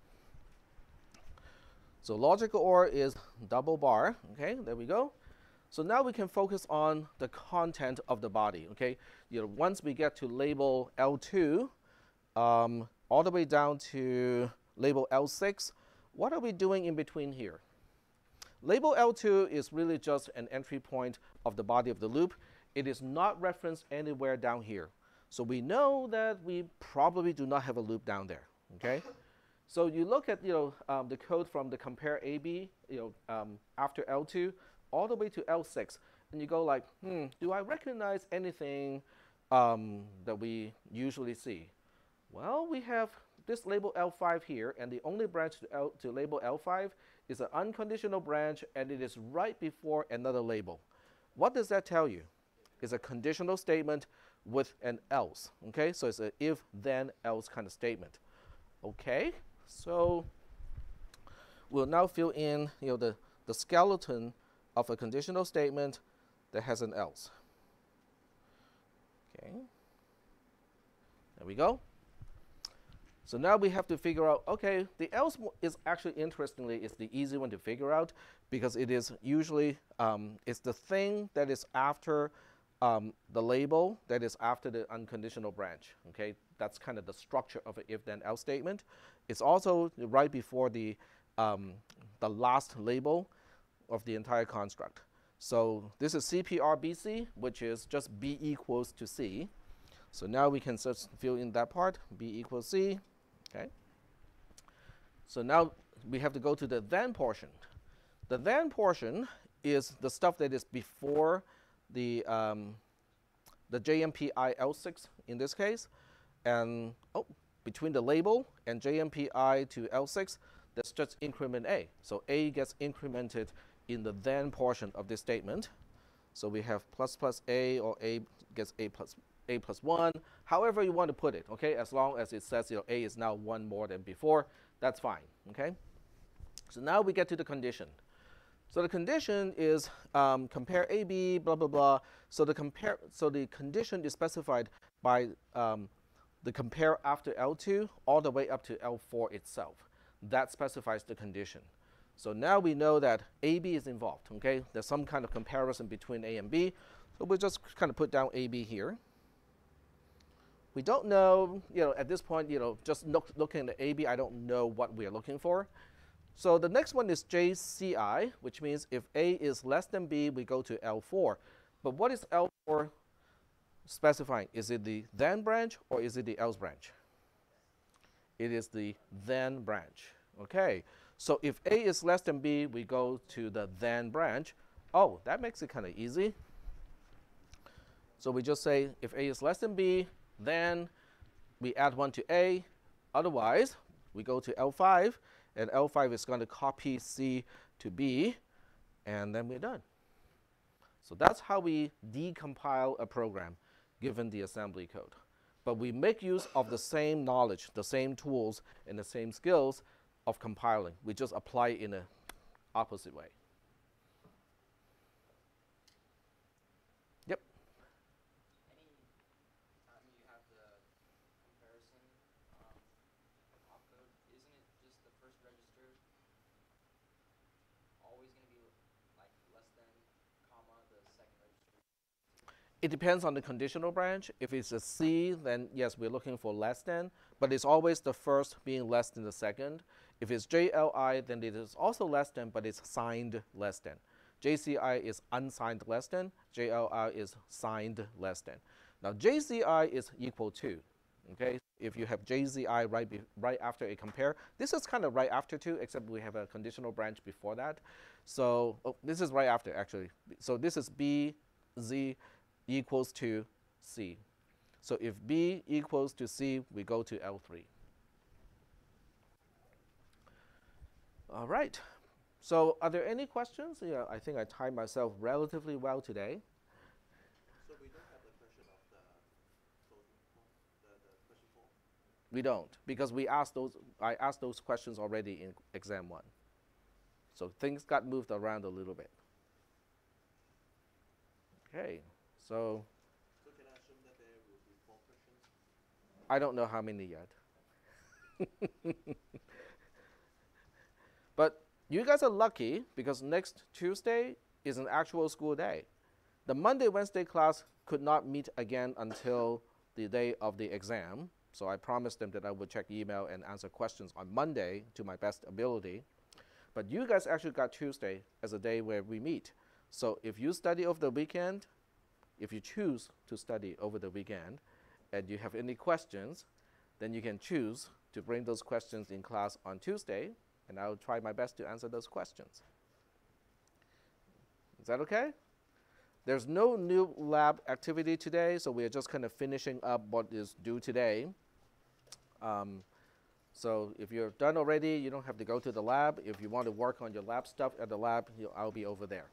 So logical OR is double bar. Okay, there we go. So now we can focus on the content of the body. Okay, once we get to label L2, all the way down to label L6, what are we doing in between here? Label L2 is really just an entry point of the body of the loop. It is not referenced anywhere down here. So we know that we probably do not have a loop down there, okay? So you look at the code from the compare AB after L2 all the way to L6, and you go like, do I recognize anything that we usually see? Well, we have this label L5 here, and the only branch to label L5 is an unconditional branch, and it is right before another label. What does that tell you? It's a conditional statement with an else, okay? So it's an if, then, else kind of statement. Okay, so we'll now fill in the skeleton of a conditional statement that has an else. Okay, there we go. So now we have to figure out, okay, the else is actually, interestingly, is the easy one to figure out because it is usually, it's the thing that is after the label that is after the unconditional branch, okay? That's kind of the structure of an if-then-else statement. It's also right before the last label of the entire construct. So this is CPRBC, which is just B equals to C. So now we can just fill in that part, B equals C. Okay. So now we have to go to the then portion. The then portion is the stuff that is before the JMPI L6 in this case, and between the label and JMPI to L6, that's just increment A. So A gets incremented in the then portion of this statement. So we have plus plus A, or A gets A plus 1, however you want to put it, okay? As long as it says A is now 1 more than before, That's fine, okay? So now we get to the condition. So the condition is compare AB, blah, blah, blah. So the condition is specified by the compare after L2 all the way up to L4 itself. That specifies the condition. So now we know that AB is involved, okay? There's some kind of comparison between A and B. So we'll just kind of put down AB here. We don't know, at this point, just looking at AB, I don't know what we are looking for. So the next one is JCI, which means if A is less than B, we go to L4. But what is L4 specifying? Is it the then branch or is it the else branch? It is the then branch, okay? So if A is less than B, we go to the then branch. Oh, that makes it kind of easy. So we just say if A is less than B, then we add 1 to A. Otherwise, we go to L5, and L5 is going to copy C to B, and then we're done. So that's how we decompile a program given the assembly code. But we make use of the same knowledge, the same tools, and the same skills of compiling. We just apply it in an opposite way. Yep. Anytime you have the comparison opcode, isn't it just the first register always going to be like less than, comma, the second register? It depends on the conditional branch. If it's a C, then yes, we're looking for less than, but it's always the first being less than the second. If it's JLI, then it is also less than, but it's signed less than. JCI is unsigned less than. JLI is signed less than. Now JCI is equal to, okay? If you have JCI right after a compare, this is kind of right after too, except we have a conditional branch before that. So this is right after actually. So this is BZ equals to C. So if B equals to C, we go to L3. All right. So are there any questions? Yeah, I think I timed myself relatively well today. So we don't have the question of the closing form, the question form? We don't, because I asked those questions already in exam 1. So things got moved around a little bit. Okay, so So can I assume that there will be 4 questions? I don't know how many yet. But you guys are lucky because next Tuesday is an actual school day. The Monday, Wednesday class could not meet again until the day of the exam. So I promised them that I would check email and answer questions on Monday to my best ability. But you guys actually got Tuesday as a day where we meet. So if you study over the weekend, if you choose to study over the weekend, and you have any questions, then you can choose to bring those questions in class on Tuesday, and I'll try my best to answer those questions. Is that okay? There's no new lab activity today, so we're just kind of finishing up what is due today. So if you're done already, you don't have to go to the lab. If you want to work on your lab stuff at the lab, I'll be over there.